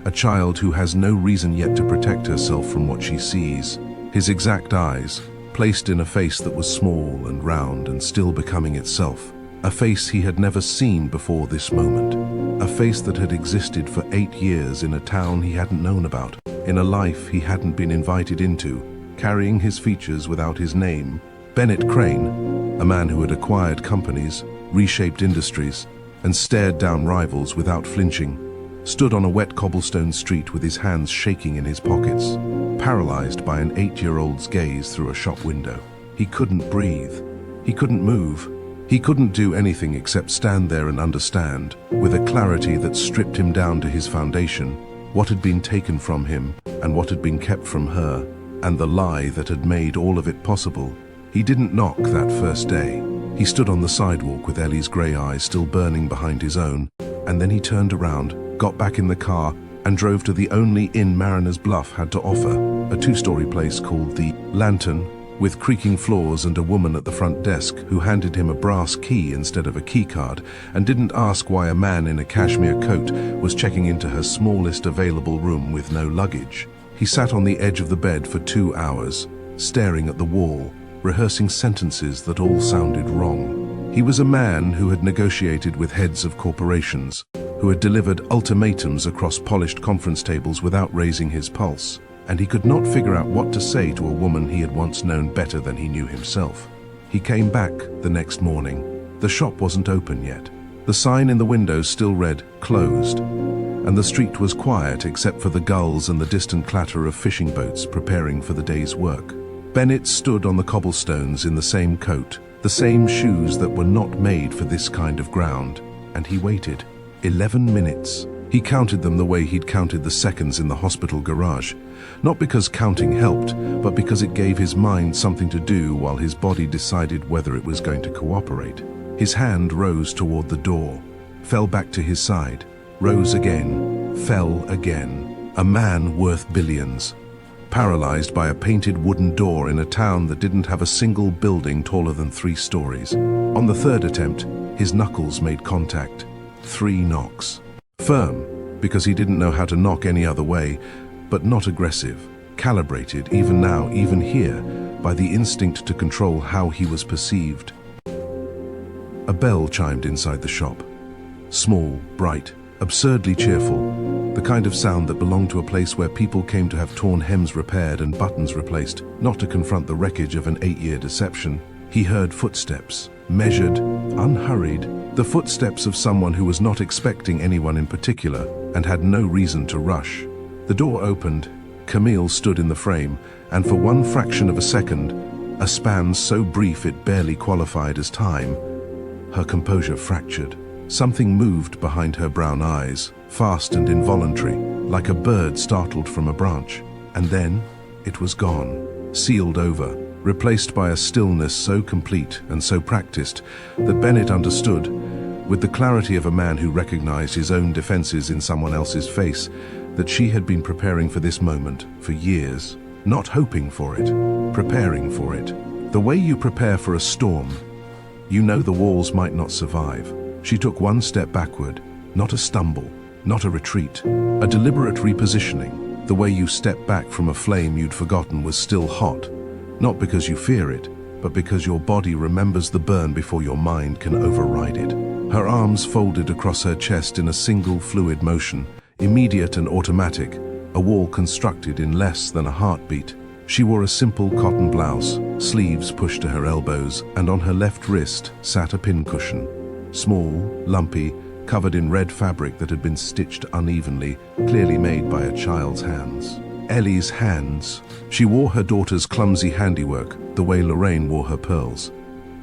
A child who has no reason yet to protect herself from what she sees. His exact eyes, placed in a face that was small and round and still becoming itself. A face he had never seen before this moment. A face that had existed for 8 years in a town he hadn't known about, in a life he hadn't been invited into, carrying his features without his name. Bennett Crane, a man who had acquired companies, reshaped industries, and stared down rivals without flinching, stood on a wet cobblestone street with his hands shaking in his pockets, paralyzed by an 8-year-old's gaze through a shop window. He couldn't breathe. He couldn't move. He couldn't do anything except stand there and understand, with a clarity that stripped him down to his foundation, what had been taken from him and what had been kept from her, and the lie that had made all of it possible. He didn't knock that first day. He stood on the sidewalk with Ellie's grey eyes still burning behind his own, and then he turned around, got back in the car, and drove to the only inn Mariner's Bluff had to offer, a two-story place called the Lantern, with creaking floors and a woman at the front desk who handed him a brass key instead of a keycard and didn't ask why a man in a cashmere coat was checking into her smallest available room with no luggage. He sat on the edge of the bed for 2 hours, staring at the wall, rehearsing sentences that all sounded wrong. He was a man who had negotiated with heads of corporations, who had delivered ultimatums across polished conference tables without raising his pulse, and he could not figure out what to say to a woman he had once known better than he knew himself. He came back the next morning. The shop wasn't open yet. The sign in the window still read, "Closed," and the street was quiet except for the gulls and the distant clatter of fishing boats preparing for the day's work. Bennett stood on the cobblestones in the same coat, the same shoes that were not made for this kind of ground, and he waited. 11 minutes. He counted them the way he'd counted the seconds in the hospital garage. Not because counting helped, but because it gave his mind something to do while his body decided whether it was going to cooperate. His hand rose toward the door, fell back to his side, rose again, fell again. A man worth billions. Paralyzed by a painted wooden door in a town that didn't have a single building taller than 3 stories. On the third attempt, his knuckles made contact. 3 knocks. Firm, because he didn't know how to knock any other way, but not aggressive, calibrated even now, even here, by the instinct to control how he was perceived. A bell chimed inside the shop. Small, bright, absurdly cheerful, the kind of sound that belonged to a place where people came to have torn hems repaired and buttons replaced, not to confront the wreckage of an 8-year deception. He heard footsteps, measured, unhurried, the footsteps of someone who was not expecting anyone in particular and had no reason to rush. The door opened, Camille stood in the frame, and for one fraction of a second, a span so brief it barely qualified as time, her composure fractured. Something moved behind her brown eyes, fast and involuntary, like a bird startled from a branch. And then, it was gone, sealed over, replaced by a stillness so complete and so practiced that Bennett understood, with the clarity of a man who recognized his own defenses in someone else's face, that she had been preparing for this moment for years. Not hoping for it, preparing for it. The way you prepare for a storm. You know the walls might not survive. She took one step backward, not a stumble, not a retreat, a deliberate repositioning, the way you step back from a flame you'd forgotten was still hot, not because you fear it, but because your body remembers the burn before your mind can override it. Her arms folded across her chest in a single fluid motion, immediate and automatic, a wall constructed in less than a heartbeat. She wore a simple cotton blouse, sleeves pushed to her elbows, and on her left wrist sat a pincushion. Small, lumpy, covered in red fabric that had been stitched unevenly, clearly made by a child's hands. Ellie's hands. She wore her daughter's clumsy handiwork, the way Lorraine wore her pearls.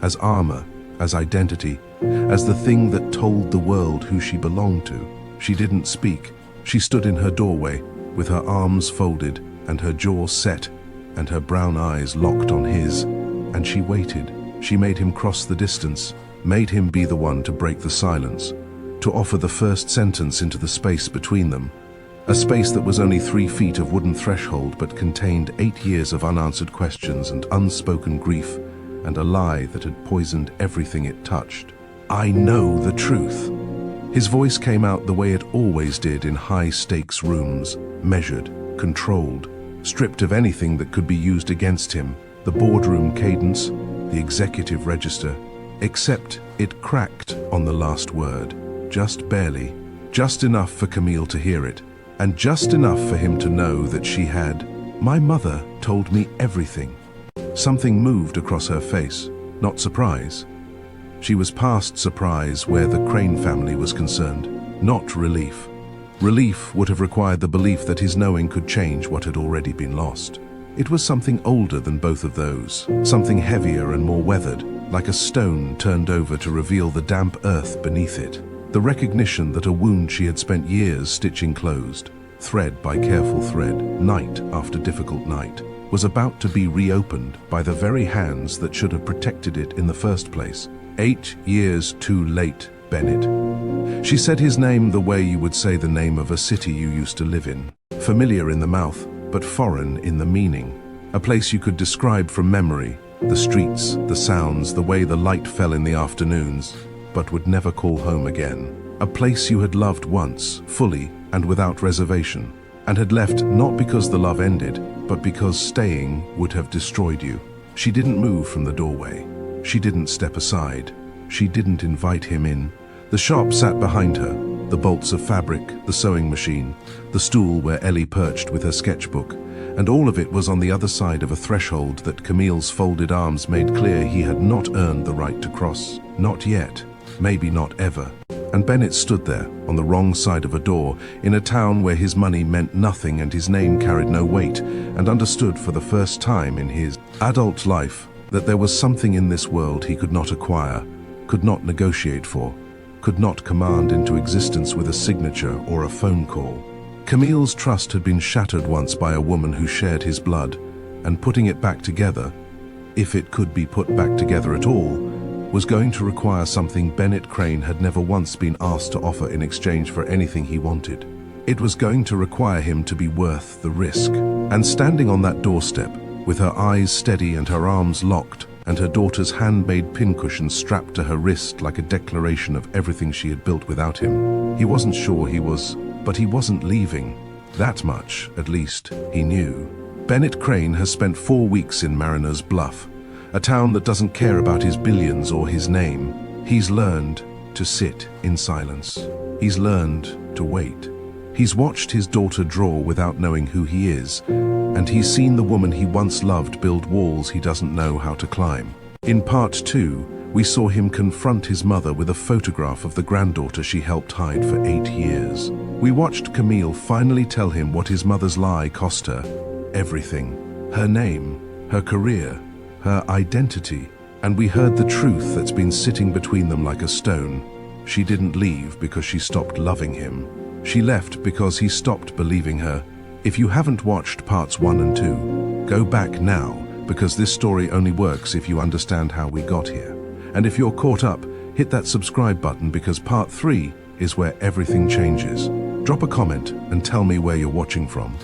As armor, as identity, as the thing that told the world who she belonged to. She didn't speak. She stood in her doorway, with her arms folded and her jaw set, and her brown eyes locked on his. And she waited. She made him cross the distance, made him be the one to break the silence, to offer the first sentence into the space between them, a space that was only 3 feet of wooden threshold but contained 8 years of unanswered questions and unspoken grief, and a lie that had poisoned everything it touched. "I know the truth." His voice came out the way it always did in high-stakes rooms, measured, controlled, stripped of anything that could be used against him, the boardroom cadence, the executive register, except it cracked on the last word, just barely, just enough for Camille to hear it, and just enough for him to know that she had. "My mother told me everything." Something moved across her face, not surprise. She was past surprise where the Crane family was concerned, not relief. Relief would have required the belief that his knowing could change what had already been lost. It was something older than both of those, something heavier and more weathered, like a stone turned over to reveal the damp earth beneath it. The recognition that a wound she had spent years stitching closed. thread by careful thread, night after difficult night, was about to be reopened by the very hands that should have protected it in the first place. 8 years too late, Bennett. She said his name the way you would say the name of a city you used to live in. Familiar in the mouth, but foreign in the meaning. A place you could describe from memory, the streets, the sounds, the way the light fell in the afternoons, but would never call home again. A place you had loved once, fully and without reservation, and had left not because the love ended, but because staying would have destroyed you. She didn't move from the doorway. She didn't step aside. She didn't invite him in. The shop sat behind her, the bolts of fabric, the sewing machine, the stool where Ellie perched with her sketchbook, and all of it was on the other side of a threshold that Camille's folded arms made clear he had not earned the right to cross. Not yet, maybe not ever. And Bennett stood there, on the wrong side of a door, in a town where his money meant nothing and his name carried no weight, and understood for the first time in his adult life that there was something in this world he could not acquire, could not negotiate for, could not command into existence with a signature or a phone call. Camille's trust had been shattered once by a woman who shared his blood, and putting it back together, if it could be put back together at all, was going to require something Bennett Crane had never once been asked to offer in exchange for anything he wanted. It was going to require him to be worth the risk. And standing on that doorstep, with her eyes steady and her arms locked, and her daughter's handmade pincushion strapped to her wrist like a declaration of everything she had built without him, he wasn't sure he was, but he wasn't leaving. That much, at least, he knew. Bennett Crane has spent 4 weeks in Mariner's Bluff, a town that doesn't care about his billions or his name. He's learned to sit in silence. He's learned to wait. He's watched his daughter draw without knowing who he is, and he's seen the woman he once loved build walls he doesn't know how to climb. In part 2, we saw him confront his mother with a photograph of the granddaughter she helped hide for 8 years. We watched Camille finally tell him what his mother's lie cost her. Everything. Her name, her career, her identity, and we heard the truth that's been sitting between them like a stone. She didn't leave because she stopped loving him. She left because he stopped believing her. If you haven't watched parts 1 and 2, go back now, because this story only works if you understand how we got here. And if you're caught up, hit that subscribe button, because part 3 is where everything changes. Drop a comment and tell me where you're watching from,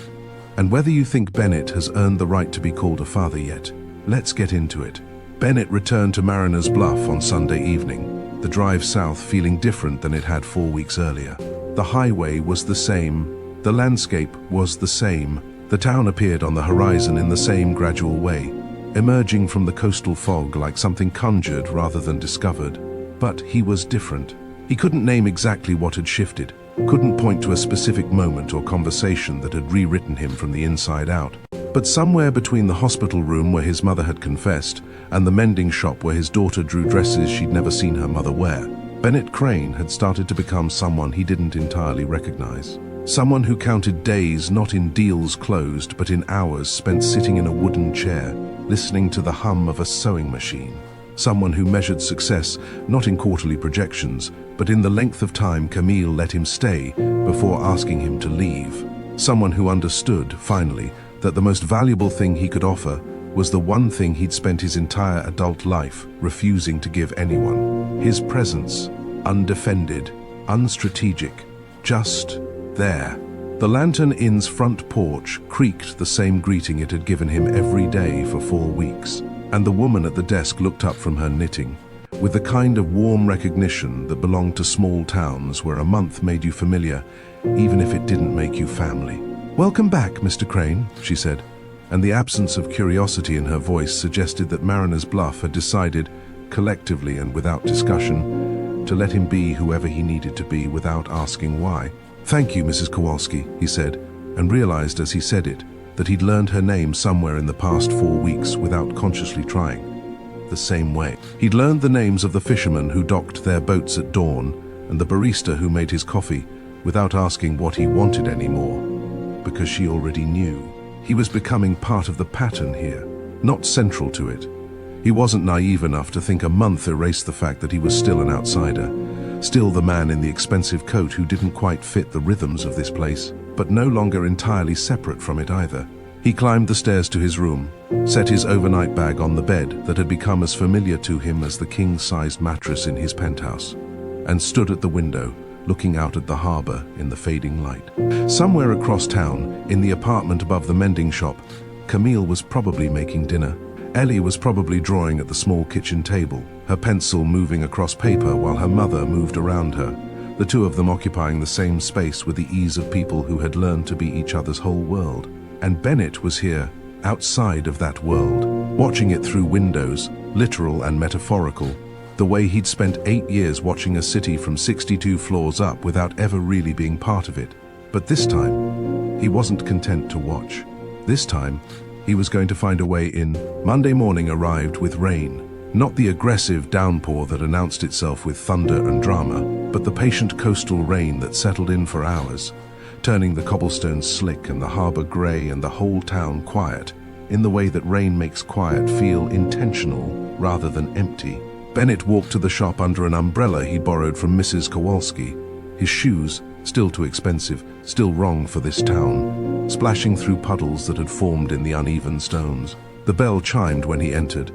and whether you think Bennett has earned the right to be called a father yet. Let's get into it. Bennett returned to Mariner's Bluff on Sunday evening, the drive south feeling different than it had 4 weeks earlier. The highway was the same, the landscape was the same, the town appeared on the horizon in the same gradual way, emerging from the coastal fog like something conjured rather than discovered. But he was different. He couldn't name exactly what had shifted, couldn't point to a specific moment or conversation that had rewritten him from the inside out. But somewhere between the hospital room where his mother had confessed and the mending shop where his daughter drew dresses she'd never seen her mother wear, Bennett Crane had started to become someone he didn't entirely recognize. Someone who counted days not in deals closed but in hours spent sitting in a wooden chair, listening to the hum of a sewing machine. Someone who measured success not in quarterly projections, but in the length of time Camille let him stay before asking him to leave. Someone who understood, finally, that the most valuable thing he could offer was the one thing he'd spent his entire adult life refusing to give anyone. His presence, undefended, unstrategic, just there. The Lantern Inn's front porch creaked the same greeting it had given him every day for 4 weeks, and the woman at the desk looked up from her knitting, with the kind of warm recognition that belonged to small towns where a month made you familiar, even if it didn't make you family. "Welcome back, Mr. Crane," she said, and the absence of curiosity in her voice suggested that Mariner's Bluff had decided, collectively and without discussion, to let him be whoever he needed to be without asking why. "Thank you, Mrs. Kowalski," he said, and realized as he said it that he'd learned her name somewhere in the past 4 weeks without consciously trying. The same way. He'd learned the names of the fishermen who docked their boats at dawn and the barista who made his coffee without asking what he wanted anymore, because she already knew. He was becoming part of the pattern here, not central to it. He wasn't naive enough to think a month erased the fact that he was still an outsider, still the man in the expensive coat who didn't quite fit the rhythms of this place. but no longer entirely separate from it either. He climbed the stairs to his room, set his overnight bag on the bed that had become as familiar to him as the king-sized mattress in his penthouse, and stood at the window, looking out at the harbor in the fading light. Somewhere across town, in the apartment above the mending shop, Camille was probably making dinner. Ellie was probably drawing at the small kitchen table, her pencil moving across paper while her mother moved around her, the two of them occupying the same space with the ease of people who had learned to be each other's whole world. And Bennett was here, outside of that world, watching it through windows, literal and metaphorical, the way he'd spent 8 years watching a city from 62 floors up without ever really being part of it. But this time, he wasn't content to watch. This time, he was going to find a way in. Monday morning arrived with rain, not the aggressive downpour that announced itself with thunder and drama, but the patient coastal rain that settled in for hours, turning the cobblestones slick and the harbor gray and the whole town quiet, in the way that rain makes quiet feel intentional rather than empty. Bennett walked to the shop under an umbrella he borrowed from Mrs. Kowalski, his shoes, still too expensive, still wrong for this town, splashing through puddles that had formed in the uneven stones. The bell chimed when he entered,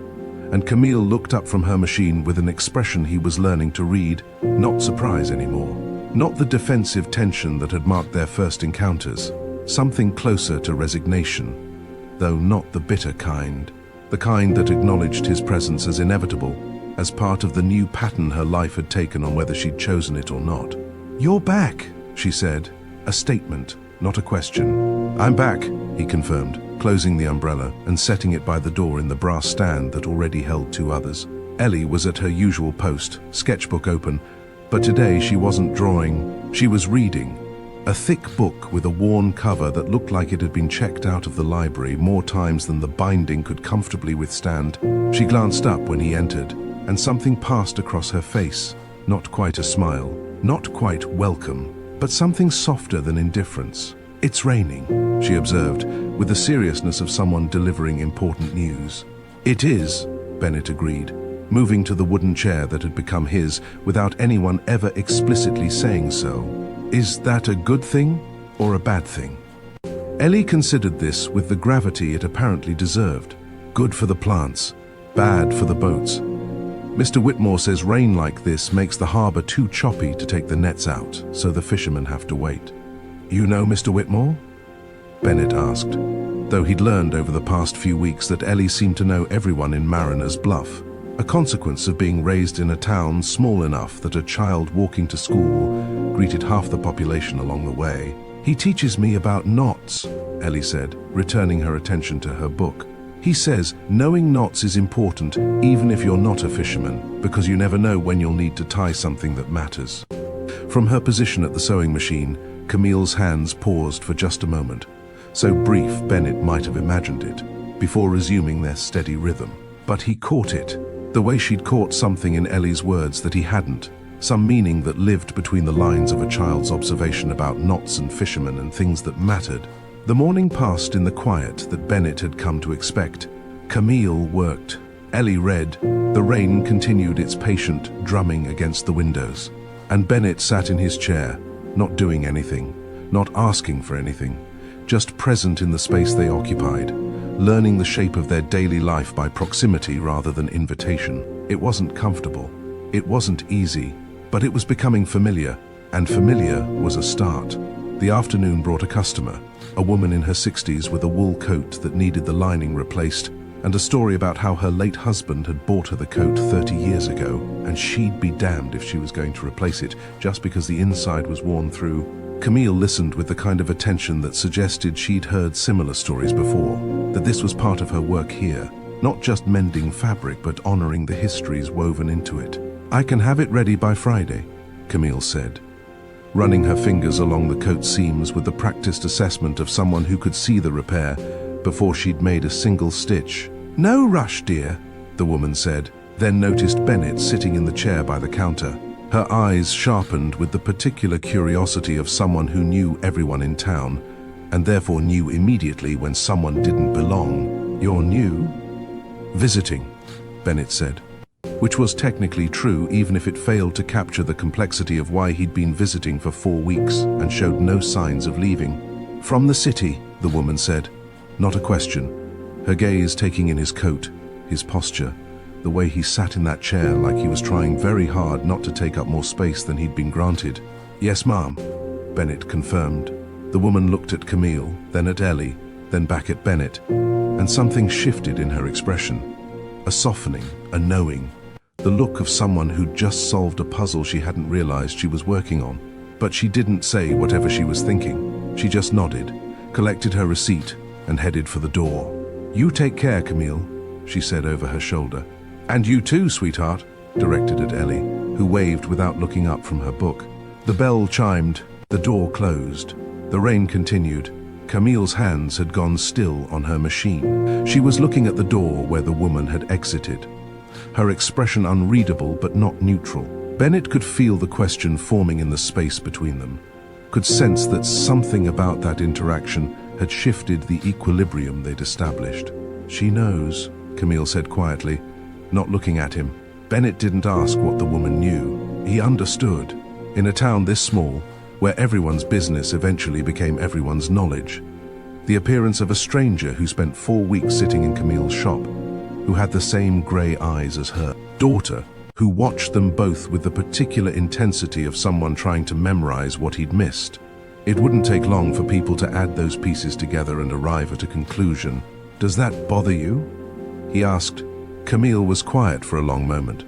and Camille looked up from her machine with an expression he was learning to read, not surprise anymore. Not the defensive tension that had marked their first encounters, something closer to resignation, though not the bitter kind, the kind that acknowledged his presence as inevitable, as part of the new pattern her life had taken on whether she'd chosen it or not. "You're back," she said, a statement, not a question. "I'm back," he confirmed, closing the umbrella and setting it by the door in the brass stand that already held 2 others. Ellie was at her usual post, sketchbook open, but today she wasn't drawing, she was reading. A thick book with a worn cover that looked like it had been checked out of the library more times than the binding could comfortably withstand. She glanced up when he entered, and something passed across her face. Not quite a smile, not quite welcome, but something softer than indifference. "It's raining," she observed, with the seriousness of someone delivering important news. "It is," Bennett agreed, moving to the wooden chair that had become his without anyone ever explicitly saying so. "Is that a good thing or a bad thing?" Ellie considered this with the gravity it apparently deserved. Good for the plants, bad for the boats. Mr. Whitmore says rain like this makes the harbor too choppy to take the nets out, so the fishermen have to wait. "You know Mr. Whitmore?" Bennett asked, though he'd learned over the past few weeks that Ellie seemed to know everyone in Mariner's Bluff, a consequence of being raised in a town small enough that a child walking to school greeted half the population along the way. "He teaches me about knots," Ellie said, returning her attention to her book. "He says knowing knots is important even if you're not a fisherman, because you never know when you'll need to tie something that matters." From her position at the sewing machine, Camille's hands paused for just a moment, so brief Bennett might have imagined it, before resuming their steady rhythm. But he caught it, the way she'd caught something in Ellie's words that he hadn't, some meaning that lived between the lines of a child's observation about knots and fishermen and things that mattered. The morning passed in the quiet that Bennett had come to expect. Camille worked. Ellie read. The rain continued its patient drumming against the windows. And Bennett sat in his chair, not doing anything, not asking for anything, just present in the space they occupied, learning the shape of their daily life by proximity rather than invitation. It wasn't comfortable. It wasn't easy, but it was becoming familiar, and familiar was a start. The afternoon brought a customer, a woman in her 60s with a wool coat that needed the lining replaced, and a story about how her late husband had bought her the coat 30 years ago, and she'd be damned if she was going to replace it just because the inside was worn through. Camille listened with the kind of attention that suggested she'd heard similar stories before, that this was part of her work here, not just mending fabric but honoring the histories woven into it. "I can have it ready by Friday," Camille said, running her fingers along the coat seams with the practiced assessment of someone who could see the repair before she'd made a single stitch. "No rush, dear," the woman said, then noticed Bennett sitting in the chair by the counter. Her eyes sharpened with the particular curiosity of someone who knew everyone in town, and therefore knew immediately when someone didn't belong. "You're new?" "Visiting," Bennett said, which was technically true even if it failed to capture the complexity of why he'd been visiting for 4 weeks and showed no signs of leaving. From the city, the woman said. Not a question, her gaze taking in his coat, his posture, the way he sat in that chair like he was trying very hard not to take up more space than he'd been granted. Yes, ma'am, Bennett confirmed. The woman looked at Camille, then at Ellie, then back at Bennett, and something shifted in her expression. A softening, a knowing, the look of someone who'd just solved a puzzle she hadn't realized she was working on. But she didn't say whatever she was thinking. She just nodded, collected her receipt, and headed for the door. You take care, Camille, she said over her shoulder. And you too, sweetheart, directed at Ellie, who waved without looking up from her book. The bell chimed, the door closed. The rain continued. Camille's hands had gone still on her machine. She was looking at the door where the woman had exited, her expression unreadable but not neutral. Bennett could feel the question forming in the space between them, could sense that something about that interaction had shifted the equilibrium they'd established. She knows, Camille said quietly, not looking at him. Bennett didn't ask what the woman knew. He understood. In a town this small, where everyone's business eventually became everyone's knowledge, the appearance of a stranger who spent 4 weeks sitting in Camille's shop, who had the same grey eyes as her daughter, who watched them both with the particular intensity of someone trying to memorize what he'd missed. It wouldn't take long for people to add those pieces together and arrive at a conclusion. Does that bother you? He asked. Camille was quiet for a long moment,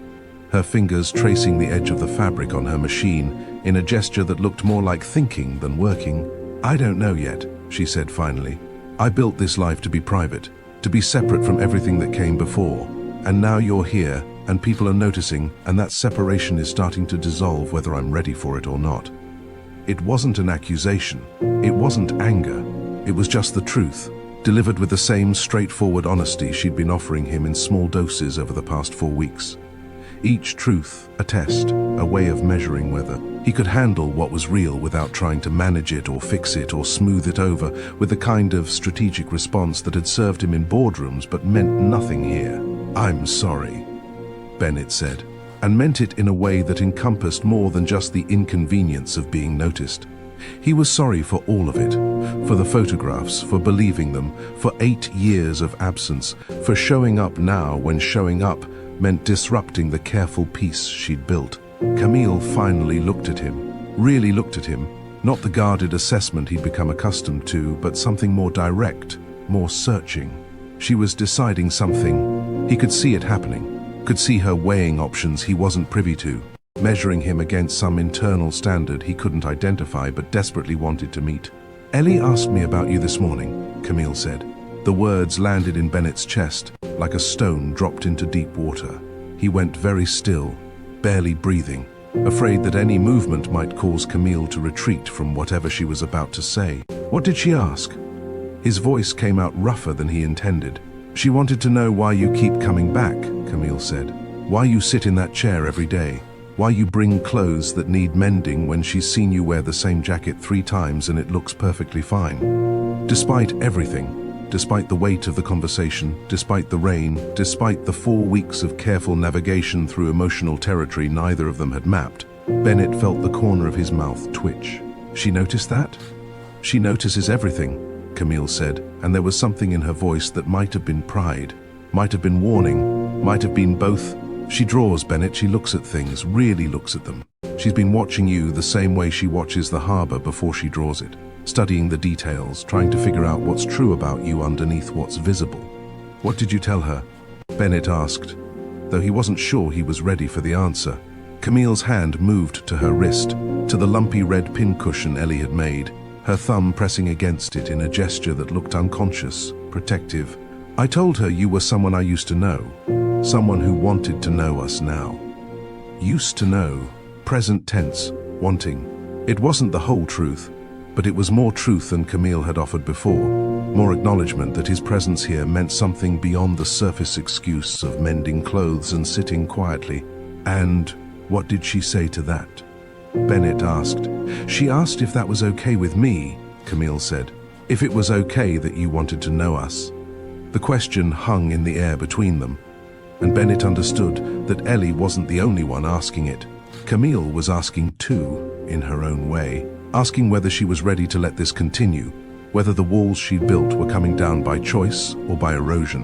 her fingers tracing the edge of the fabric on her machine in a gesture that looked more like thinking than working. I don't know yet, she said finally. I built this life to be private, to be separate from everything that came before. And now you're here, and people are noticing, and that separation is starting to dissolve whether I'm ready for it or not. It wasn't an accusation. It wasn't anger. It was just the truth, delivered with the same straightforward honesty she'd been offering him in small doses over the past 4 weeks. Each truth, a test, a way of measuring whether he could handle what was real without trying to manage it or fix it or smooth it over with the kind of strategic response that had served him in boardrooms but meant nothing here. I'm sorry, Bennett said, and meant it in a way that encompassed more than just the inconvenience of being noticed. He was sorry for all of it, for the photographs, for believing them, for 8 years of absence, for showing up now when showing up meant disrupting the careful peace she'd built. Camille finally looked at him, really looked at him, not the guarded assessment he'd become accustomed to, but something more direct, more searching. She was deciding something. He could see it happening, could see her weighing options he wasn't privy to, measuring him against some internal standard he couldn't identify but desperately wanted to meet. Ellie asked me about you this morning, Camille said. The words landed in Bennett's chest, like a stone dropped into deep water. He went very still, barely breathing, afraid that any movement might cause Camille to retreat from whatever she was about to say. What did she ask? His voice came out rougher than he intended. She wanted to know why you keep coming back, Camille said. Why you sit in that chair every day. Why you bring clothes that need mending when she's seen you wear the same jacket 3 times and it looks perfectly fine. Despite everything, despite the weight of the conversation, despite the rain, despite the 4 weeks of careful navigation through emotional territory neither of them had mapped, Bennett felt the corner of his mouth twitch. She noticed that? She notices everything, Camille said, and there was something in her voice that might have been pride, might have been warning, might have been both. She draws, Bennett, she looks at things, really looks at them. She's been watching you the same way she watches the harbor before she draws it, studying the details, trying to figure out what's true about you underneath what's visible. What did you tell her? Bennett asked, though he wasn't sure he was ready for the answer. Camille's hand moved to her wrist, to the lumpy red pincushion Ellie had made, her thumb pressing against it in a gesture that looked unconscious, protective. I told her you were someone I used to know, someone who wanted to know us now. Used to know, present tense, wanting. It wasn't the whole truth, but it was more truth than Camille had offered before, more acknowledgement that his presence here meant something beyond the surface excuse of mending clothes and sitting quietly. And what did she say to that? Bennett asked. She asked if that was okay with me, Camille said. If it was okay that you wanted to know us. The question hung in the air between them, and Bennett understood that Ellie wasn't the only one asking it. Camille was asking too, in her own way, asking whether she was ready to let this continue, whether the walls she'd built were coming down by choice or by erosion,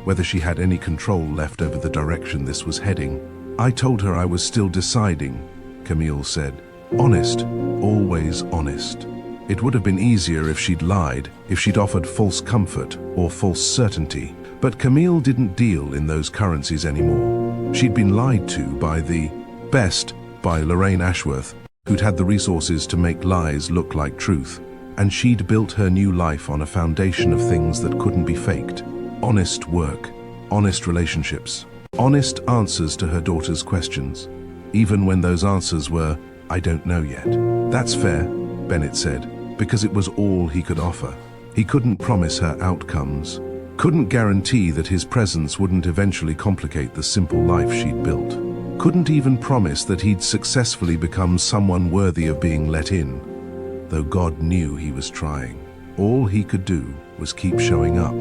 whether she had any control left over the direction this was heading. "I told her I was still deciding," Camille said. "Honest, always honest. It would have been easier if she'd lied, if she'd offered false comfort or false certainty. But Camille didn't deal in those currencies anymore. She'd been lied to by the best, by Lorraine Ashworth, who'd had the resources to make lies look like truth. And she'd built her new life on a foundation of things that couldn't be faked. Honest work, honest relationships, honest answers to her daughter's questions, even when those answers were, "I don't know yet." "That's fair," Bennett said, because it was all he could offer. He couldn't promise her outcomes, couldn't guarantee that his presence wouldn't eventually complicate the simple life she'd built, couldn't even promise that he'd successfully become someone worthy of being let in, though God knew he was trying. All he could do was keep showing up,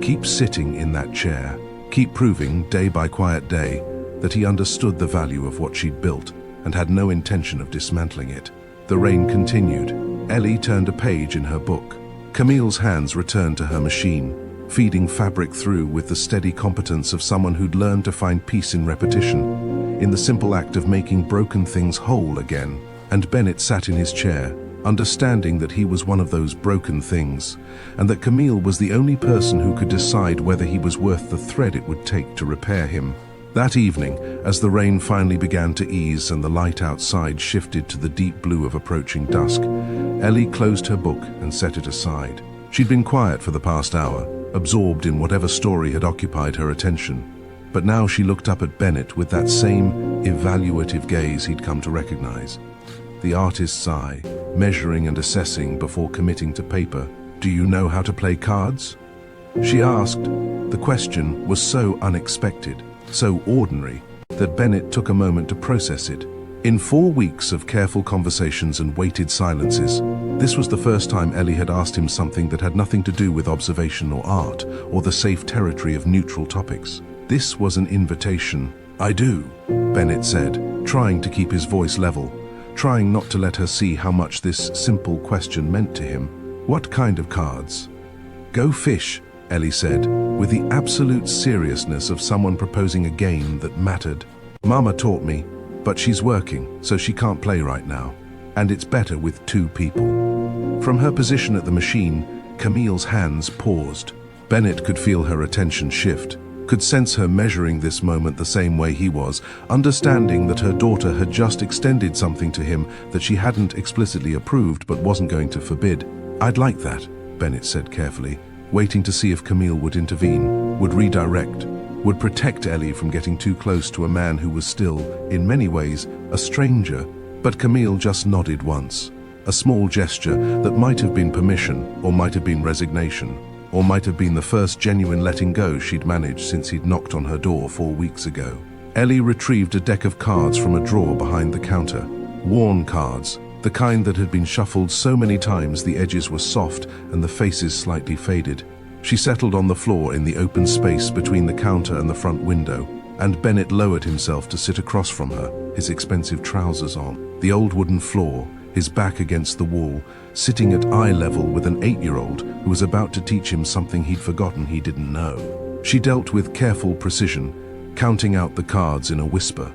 keep sitting in that chair, keep proving day by quiet day that he understood the value of what she'd built and had no intention of dismantling it. The rain continued. Ellie turned a page in her book. Camille's hands returned to her machine, feeding fabric through with the steady competence of someone who'd learned to find peace in repetition, in the simple act of making broken things whole again. And Bennett sat in his chair, understanding that he was one of those broken things, and that Camille was the only person who could decide whether he was worth the thread it would take to repair him. That evening, as the rain finally began to ease and the light outside shifted to the deep blue of approaching dusk, Ellie closed her book and set it aside. She'd been quiet for the past hour, absorbed in whatever story had occupied her attention. But now she looked up at Bennett with that same evaluative gaze he'd come to recognize. The artist's eye, measuring and assessing before committing to paper. "Do you know how to play cards?" she asked. The question was so unexpected, so ordinary, that Bennett took a moment to process it. In 4 weeks of careful conversations and weighted silences, this was the first time Ellie had asked him something that had nothing to do with observation or art, or the safe territory of neutral topics. This was an invitation. "I do," Bennett said, trying to keep his voice level, trying not to let her see how much this simple question meant to him. "What kind of cards?" "Go fish," Ellie said, with the absolute seriousness of someone proposing a game that mattered. "Mama taught me, but she's working, so she can't play right now. And it's better with 2 people." From her position at the machine, Camille's hands paused. Bennett could feel her attention shift, could sense her measuring this moment the same way he was, understanding that her daughter had just extended something to him that she hadn't explicitly approved but wasn't going to forbid. "I'd like that," Bennett said carefully, waiting to see if Camille would intervene, would redirect, would protect Ellie from getting too close to a man who was still, in many ways, a stranger. But Camille just nodded once, a small gesture that might have been permission, or might have been resignation, or might have been the first genuine letting go she'd managed since he'd knocked on her door 4 weeks ago. Ellie retrieved a deck of cards from a drawer behind the counter. Worn cards, the kind that had been shuffled so many times the edges were soft and the faces slightly faded. She settled on the floor in the open space between the counter and the front window, and Bennett lowered himself to sit across from her, his expensive trousers on. The old wooden floor, his back against the wall, sitting at eye level with an 8-year-old who was about to teach him something he'd forgotten he didn't know. She dealt with careful precision, counting out the cards in a whisper,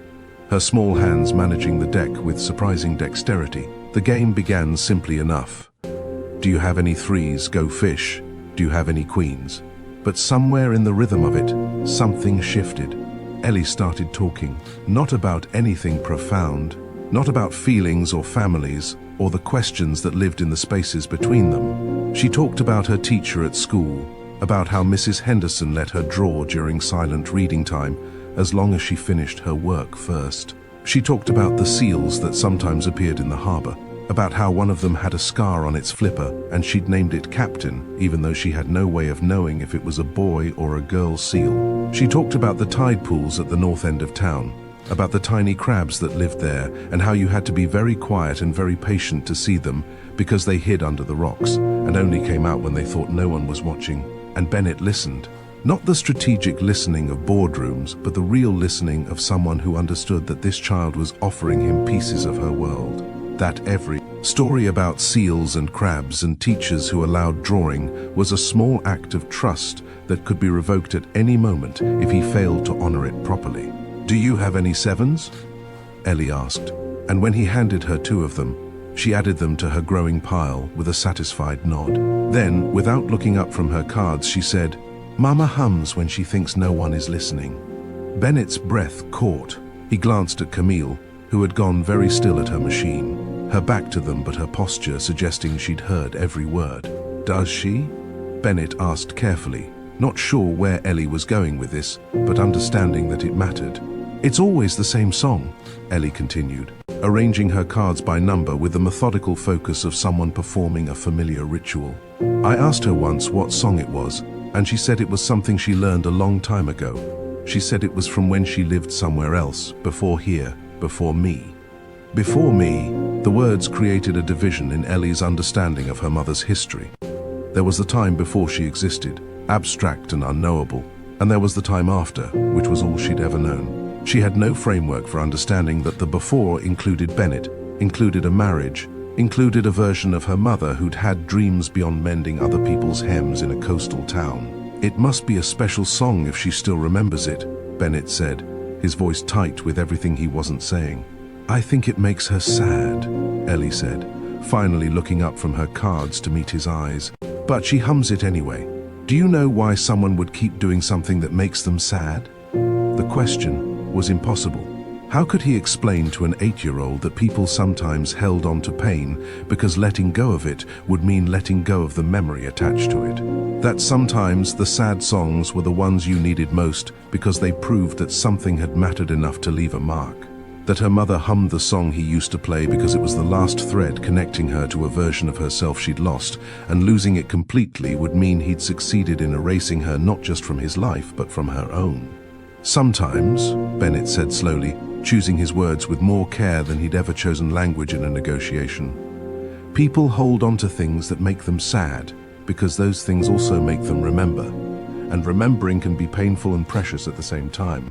her small hands managing the deck with surprising dexterity. The game began simply enough. "Do you have any 3s? Go fish. Do you have any queens?" But somewhere in the rhythm of it, something shifted. Ellie started talking, not about anything profound, not about feelings or families, or the questions that lived in the spaces between them. She talked about her teacher at school, about how Mrs. Henderson let her draw during silent reading time, as long as she finished her work first. She talked about the seals that sometimes appeared in the harbor, about how one of them had a scar on its flipper and she'd named it Captain, even though she had no way of knowing if it was a boy or a girl seal. She talked about the tide pools at the north end of town, about the tiny crabs that lived there and how you had to be very quiet and very patient to see them because they hid under the rocks and only came out when they thought no one was watching. And Bennett listened. Not the strategic listening of boardrooms, but the real listening of someone who understood that this child was offering him pieces of her world. That every Story about seals and crabs and teachers who allowed drawing was a small act of trust that could be revoked at any moment if he failed to honor it properly. "Do you have any sevens?" Ellie asked, and when he handed her 2 of them, she added them to her growing pile with a satisfied nod. Then, without looking up from her cards, she said, "Mama hums when she thinks no one is listening." Bennett's breath caught. He glanced at Camille, who had gone very still at her machine, her back to them but her posture suggesting she'd heard every word. "Does she?" Bennett asked carefully, not sure where Ellie was going with this, but understanding that it mattered. "It's always the same song," Ellie continued, arranging her cards by number with the methodical focus of someone performing a familiar ritual. "I asked her once what song it was, and she said it was something she learned a long time ago. She said it was from when she lived somewhere else, before here, before me." Before me, the words created a division in Ellie's understanding of her mother's history. There was the time before she existed, abstract and unknowable, and there was the time after, which was all she'd ever known. She had no framework for understanding that the before included Bennett, included a marriage, included a version of her mother who'd had dreams beyond mending other people's hems in a coastal town. "It must be a special song if she still remembers it," Bennett said, his voice tight with everything he wasn't saying. "I think it makes her sad," Ellie said, finally looking up from her cards to meet his eyes. "But she hums it anyway. Do you know why someone would keep doing something that makes them sad?" The question was impossible. How could he explain to an 8-year-old that people sometimes held on to pain because letting go of it would mean letting go of the memory attached to it? That sometimes the sad songs were the ones you needed most because they proved that something had mattered enough to leave a mark? That her mother hummed the song he used to play because it was the last thread connecting her to a version of herself she'd lost, and losing it completely would mean he'd succeeded in erasing her not just from his life but from her own. "Sometimes," Bennett said slowly, choosing his words with more care than he'd ever chosen language in a negotiation, "people hold on to things that make them sad because those things also make them remember, and remembering can be painful and precious at the same time."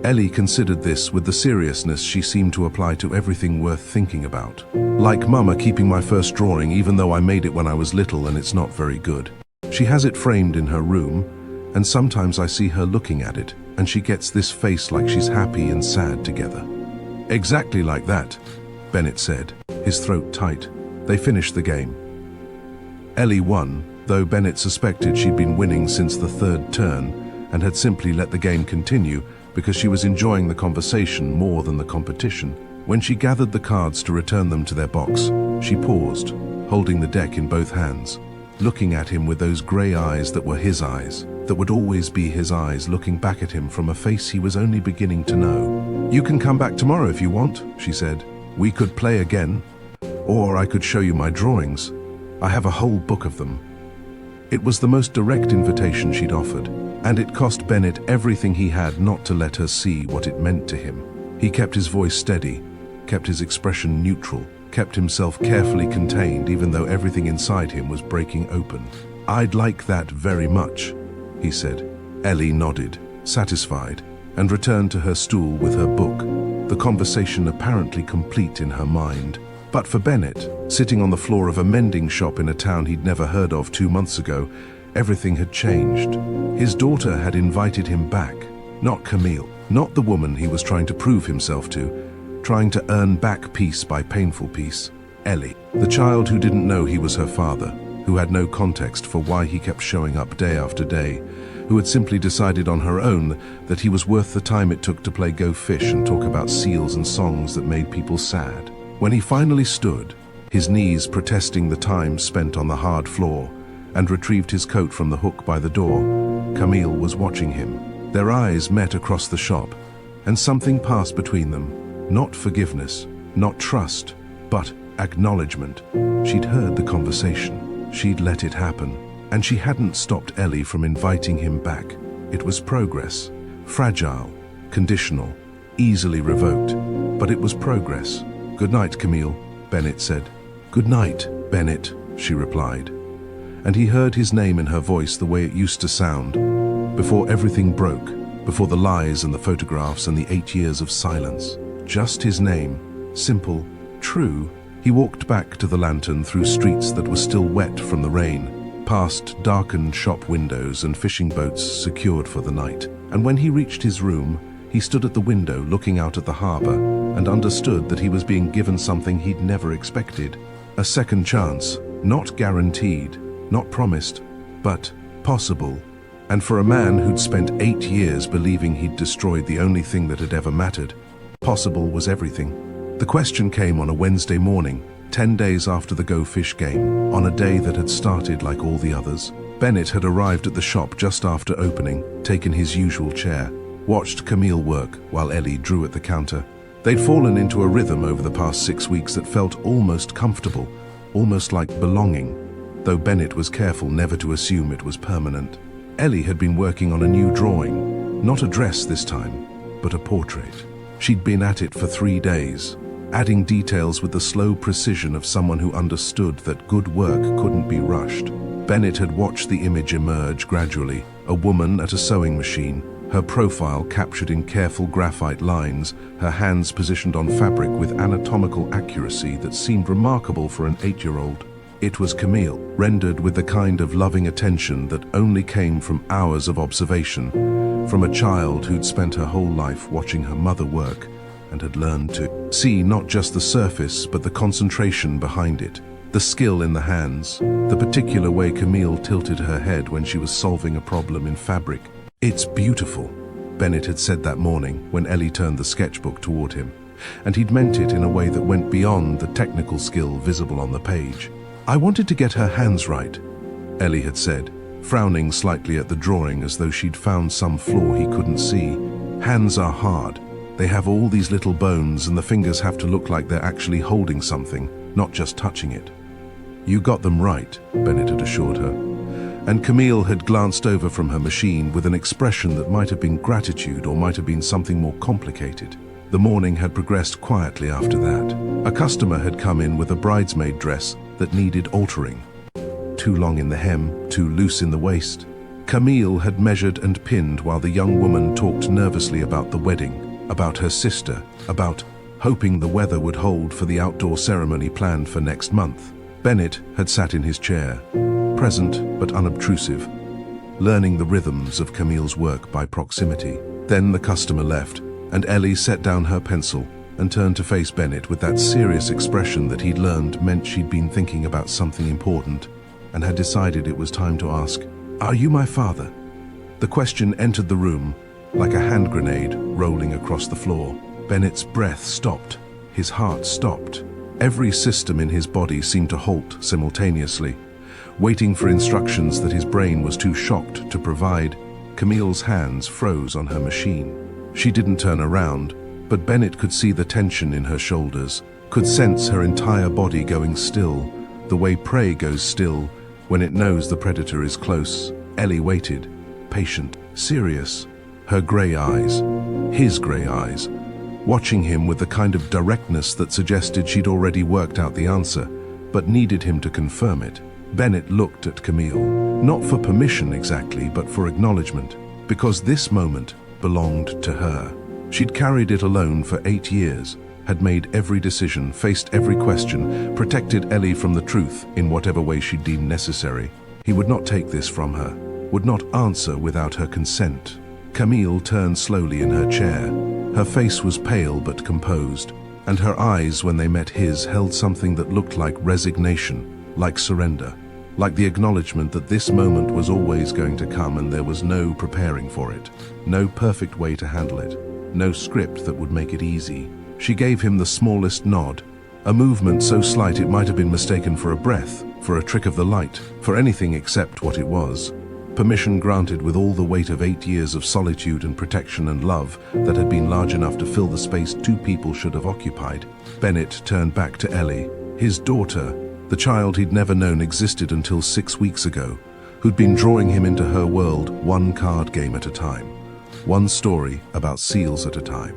Ellie considered this with the seriousness she seemed to apply to everything worth thinking about. "Like Mama keeping my first drawing even though I made it when I was little and it's not very good. She has it framed in her room, and sometimes I see her looking at it, and she gets this face like she's happy and sad together." "Exactly like that," Bennett said, his throat tight. They finished the game. Ellie won, though Bennett suspected she'd been winning since the 3rd turn and had simply let the game continue because she was enjoying the conversation more than the competition. When she gathered the cards to return them to their box, she paused, holding the deck in both hands, looking at him with those grey eyes that were his eyes, that would always be his eyes looking back at him from a face he was only beginning to know. "You can come back tomorrow if you want," she said. "We could play again, or I could show you my drawings. I have a whole book of them." It was the most direct invitation she'd offered, and it cost Bennett everything he had not to let her see what it meant to him. He kept his voice steady, kept his expression neutral, kept himself carefully contained even though everything inside him was breaking open. "I'd like that very much," he said. Ellie nodded, satisfied, and returned to her stool with her book, the conversation apparently complete in her mind. But for Bennett, sitting on the floor of a mending shop in a town he'd never heard of 2 months ago, everything had changed. His daughter had invited him back, not Camille, not the woman he was trying to prove himself to, trying to earn back peace by painful peace. Ellie, the child who didn't know he was her father, who had no context for why he kept showing up day after day, who had simply decided on her own that he was worth the time it took to play Go Fish and talk about seals and songs that made people sad. When he finally stood, his knees protesting the time spent on the hard floor, and retrieved his coat from the hook by the door, Camille was watching him. Their eyes met across the shop, and something passed between them. Not forgiveness, not trust, but acknowledgement. She'd heard the conversation. She'd let it happen. And she hadn't stopped Ellie from inviting him back. It was progress. Fragile, conditional, easily revoked. But it was progress. "Good night, Camille," Bennett said. "Good night, Bennett," she replied. And he heard his name in her voice the way it used to sound, before everything broke, before the lies and the photographs and the 8 years of silence. Just his name, simple, true, He walked back to the lantern through streets that were still wet from the rain, past darkened shop windows and fishing boats secured for the night. And when he reached his room, he stood at the window looking out at the harbor and understood that he was being given something he'd never expected. A second chance, not guaranteed, not promised, but possible. And for a man who'd spent 8 years believing he'd destroyed the only thing that had ever mattered, possible was everything. The question came on a Wednesday morning, 10 days after the Go Fish game, on a day that had started like all the others. Bennett had arrived at the shop just after opening, taken his usual chair, watched Camille work while Ellie drew at the counter. They'd fallen into a rhythm over the past 6 weeks that felt almost comfortable, almost like belonging, though Bennett was careful never to assume it was permanent. Ellie had been working on a new drawing, not a dress this time, but a portrait. She'd been at it for 3 days, adding details with the slow precision of someone who understood that good work couldn't be rushed. Bennett had watched the image emerge gradually, a woman at a sewing machine, her profile captured in careful graphite lines, her hands positioned on fabric with anatomical accuracy that seemed remarkable for an 8-year-old. It was Camille, rendered with the kind of loving attention that only came from hours of observation, from a child who'd spent her whole life watching her mother work and had learned to see not just the surface but the concentration behind it, the skill in the hands, the particular way Camille tilted her head when she was solving a problem in fabric. "It's beautiful," Bennett had said that morning when Ellie turned the sketchbook toward him, and he'd meant it in a way that went beyond the technical skill visible on the page. "I wanted to get her hands right," Ellie had said, frowning slightly at the drawing as though she'd found some flaw he couldn't see. "Hands are hard. They have all these little bones and the fingers have to look like they're actually holding something, not just touching it." "You got them right," Bennett had assured her. And Camille had glanced over from her machine with an expression that might have been gratitude or might have been something more complicated. The morning had progressed quietly after that. A customer had come in with a bridesmaid dress that needed altering. Too long in the hem, too loose in the waist. Camille had measured and pinned while the young woman talked nervously about the wedding, about her sister, about hoping the weather would hold for the outdoor ceremony planned for next month. Bennett had sat in his chair, present but unobtrusive, learning the rhythms of Camille's work by proximity. Then the customer left, and Ellie set down her pencil and turned to face Bennett with that serious expression that he'd learned meant she'd been thinking about something important and had decided it was time to ask, "Are you my father?" The question entered the room like a hand grenade rolling across the floor. Bennett's breath stopped, his heart stopped. Every system in his body seemed to halt simultaneously, waiting for instructions that his brain was too shocked to provide. Camille's hands froze on her machine. She didn't turn around, but Bennett could see the tension in her shoulders, could sense her entire body going still, the way prey goes still when it knows the predator is close. Ellie waited, patient, serious, her grey eyes, his grey eyes, watching him with the kind of directness that suggested she'd already worked out the answer, but needed him to confirm it. Bennett looked at Camille, not for permission exactly, but for acknowledgement, because this moment belonged to her. She'd carried it alone for 8 years, had made every decision, faced every question, protected Ellie from the truth in whatever way she deemed necessary. He would not take this from her, would not answer without her consent. Camille turned slowly in her chair. Her face was pale but composed, and her eyes, when they met his, held something that looked like resignation, like surrender, like the acknowledgement that this moment was always going to come and there was no preparing for it, no perfect way to handle it, no script that would make it easy. She gave him the smallest nod, a movement so slight it might have been mistaken for a breath, for a trick of the light, for anything except what it was. Permission granted with all the weight of 8 years of solitude and protection and love that had been large enough to fill the space 2 people should have occupied. Bennett turned back to Ellie, his daughter, the child he'd never known existed until 6 weeks ago, who'd been drawing him into her world 1 card game at a time, 1 story about seals at a time,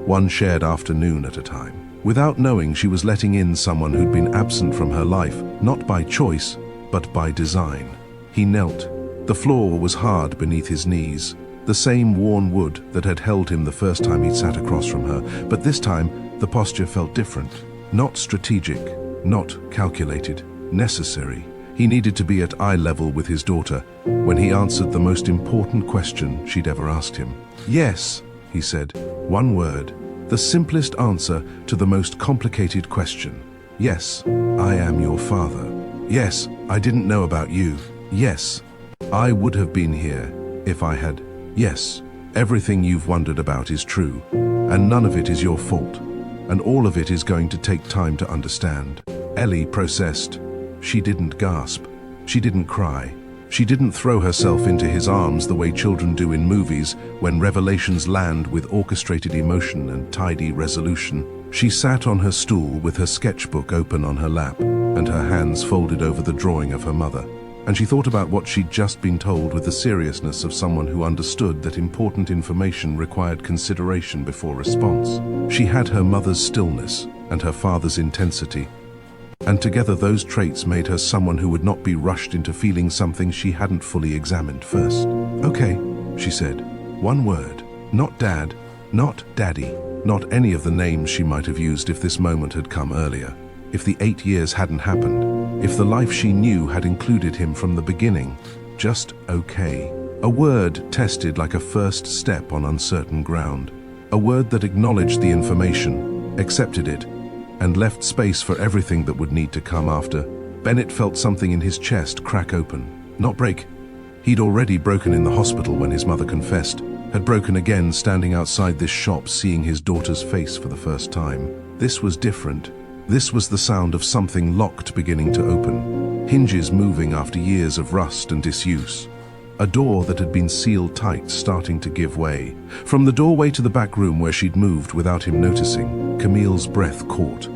1 shared afternoon at a time. Without knowing, she was letting in someone who'd been absent from her life, not by choice, but by design. He knelt. The floor was hard beneath his knees, the same worn wood that had held him the first time he'd sat across from her, but this time the posture felt different. Not strategic, not calculated, necessary. He needed to be at eye level with his daughter when he answered the most important question she'd ever asked him. "Yes," he said, one word, the simplest answer to the most complicated question. "Yes, I am your father. Yes, I didn't know about you. Yes, I would have been here if I had. Yes, everything you've wondered about is true, and none of it is your fault, and all of it is going to take time to understand." Ellie processed. She didn't gasp. She didn't cry. She didn't throw herself into his arms the way children do in movies when revelations land with orchestrated emotion and tidy resolution. She sat on her stool with her sketchbook open on her lap and her hands folded over the drawing of her mother. And she thought about what she'd just been told with the seriousness of someone who understood that important information required consideration before response. She had her mother's stillness and her father's intensity, and together those traits made her someone who would not be rushed into feeling something she hadn't fully examined first. "Okay," she said. One word. Not dad, not daddy, not any of the names she might have used if this moment had come earlier. If the 8 years hadn't happened, if the life she knew had included him from the beginning. Just okay. A word tested like a first step on uncertain ground. A word that acknowledged the information, accepted it, and left space for everything that would need to come after. Bennett felt something in his chest crack open. Not break. He'd already broken in the hospital when his mother confessed, had broken again standing outside this shop seeing his daughter's face for the first time. This was different. This was the sound of something locked beginning to open. Hinges moving after years of rust and disuse. A door that had been sealed tight starting to give way. From the doorway to the back room where she'd moved without him noticing, Camille's breath caught.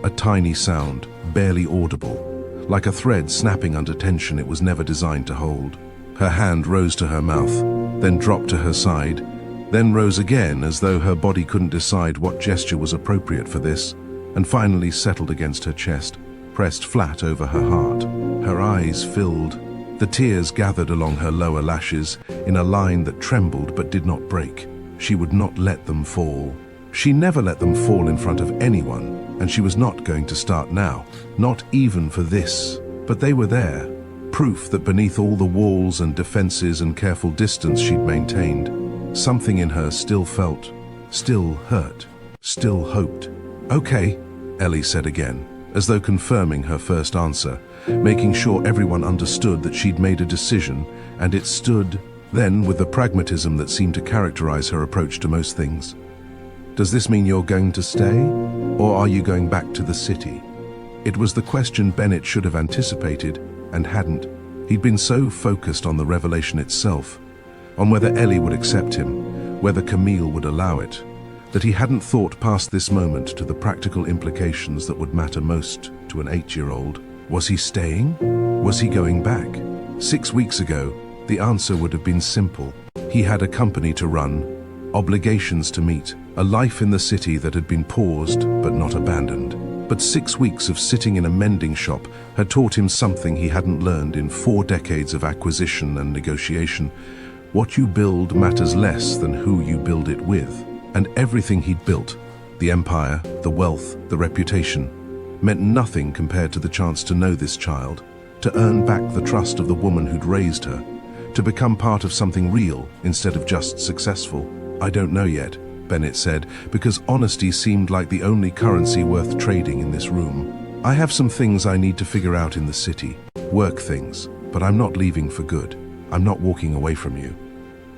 A tiny sound, barely audible, like a thread snapping under tension it was never designed to hold. Her hand rose to her mouth, then dropped to her side, then rose again as though her body couldn't decide what gesture was appropriate for this, and finally settled against her chest, pressed flat over her heart. Her eyes filled. The tears gathered along her lower lashes in a line that trembled but did not break. She would not let them fall. She never let them fall in front of anyone, and she was not going to start now, not even for this. But they were there, proof that beneath all the walls and defenses and careful distance she'd maintained, something in her still felt, still hurt, still hoped. "Okay," Ellie said again, as though confirming her first answer, making sure everyone understood that she'd made a decision, and it stood, then with the pragmatism that seemed to characterize her approach to most things. "Does this mean you're going to stay, or are you going back to the city?" It was the question Bennett should have anticipated, and hadn't. He'd been so focused on the revelation itself, on whether Ellie would accept him, whether Camille would allow it, that he hadn't thought past this moment to the practical implications that would matter most to an 8-year-old. Was he staying? Was he going back? 6 weeks ago, the answer would have been simple. He had a company to run, obligations to meet, a life in the city that had been paused but not abandoned. But 6 weeks of sitting in a mending shop had taught him something he hadn't learned in 4 decades of acquisition and negotiation. What you build matters less than who you build it with. And everything he'd built, the empire, the wealth, the reputation, meant nothing compared to the chance to know this child, to earn back the trust of the woman who'd raised her, to become part of something real instead of just successful. "I don't know yet," Bennett said, because honesty seemed like the only currency worth trading in this room. "I have some things I need to figure out in the city, work things, but I'm not leaving for good. I'm not walking away from you."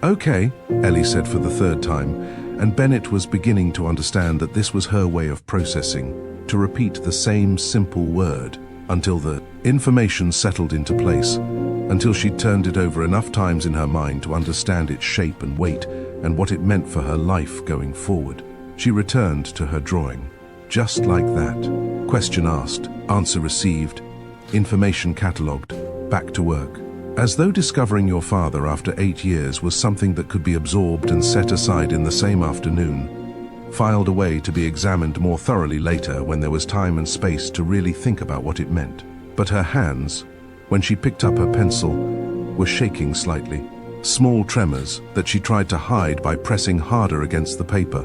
"Okay," Ellie said for the 3rd time, and Bennett was beginning to understand that this was her way of processing, to repeat the same simple word until the information settled into place, until she'd turned it over enough times in her mind to understand its shape and weight and what it meant for her life going forward. She returned to her drawing. Just like that. Question asked, answer received, information catalogued, back to work. As though discovering your father after 8 years was something that could be absorbed and set aside in the same afternoon, filed away to be examined more thoroughly later when there was time and space to really think about what it meant. But her hands, when she picked up her pencil, were shaking slightly. Small tremors that she tried to hide by pressing harder against the paper,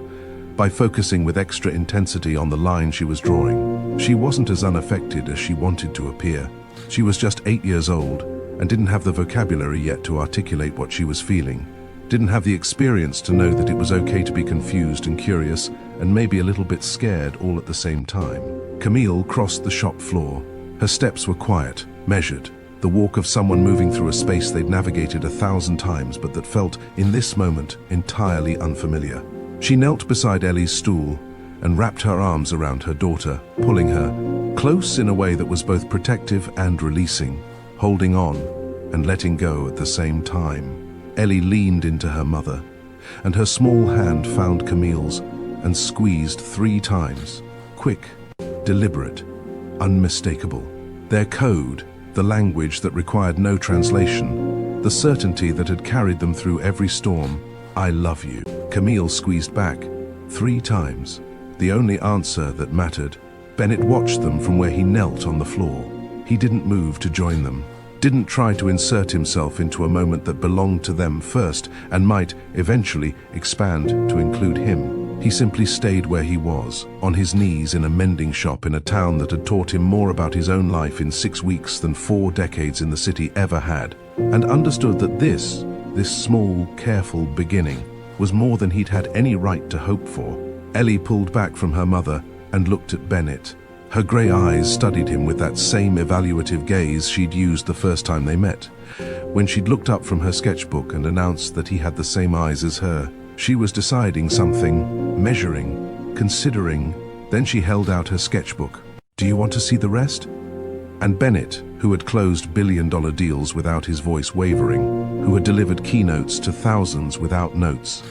by focusing with extra intensity on the line she was drawing. She wasn't as unaffected as she wanted to appear. She was just 8 years old and didn't have the vocabulary yet to articulate what she was feeling. Didn't have the experience to know that it was okay to be confused and curious and maybe a little bit scared all at the same time. Camille crossed the shop floor. Her steps were quiet, measured, the walk of someone moving through a space they'd navigated 1,000 times but that felt, in this moment, entirely unfamiliar. She knelt beside Ellie's stool and wrapped her arms around her daughter, pulling her close in a way that was both protective and releasing, holding on and letting go at the same time. Ellie leaned into her mother, and her small hand found Camille's and squeezed 3 times. Quick, deliberate, unmistakable. Their code, the language that required no translation, the certainty that had carried them through every storm. I love you. Camille squeezed back 3 times. The only answer that mattered. Bennett watched them from where he knelt on the floor. He didn't move to join them. Didn't try to insert himself into a moment that belonged to them first and might, eventually, expand to include him. He simply stayed where he was, on his knees in a mending shop in a town that had taught him more about his own life in 6 weeks than 4 decades in the city ever had, and understood that this small, careful beginning was more than he'd had any right to hope for. Ellie pulled back from her mother and looked at Bennett. Her grey eyes studied him with that same evaluative gaze she'd used the first time they met. When she'd looked up from her sketchbook and announced that he had the same eyes as her, she was deciding something, measuring, considering. Then she held out her sketchbook. Do you want to see the rest? And Bennett, who had closed billion-dollar deals without his voice wavering, who had delivered keynotes to thousands without notes,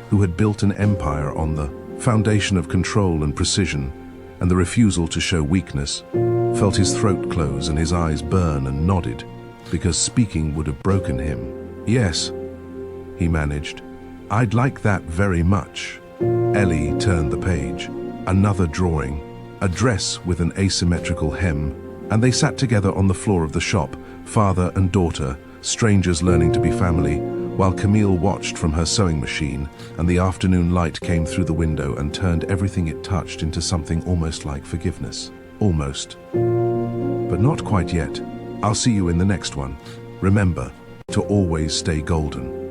who had built an empire on the foundation of control and precision, and the refusal to show weakness, felt his throat close and his eyes burn and nodded, because speaking would have broken him. Yes, he managed. I'd like that very much. Ellie turned the page. Another drawing, a dress with an asymmetrical hem, and they sat together on the floor of the shop, father and daughter, strangers learning to be family, while Camille watched from her sewing machine, and the afternoon light came through the window and turned everything it touched into something almost like forgiveness. Almost. But not quite yet. I'll see you in the next one. Remember to always stay golden.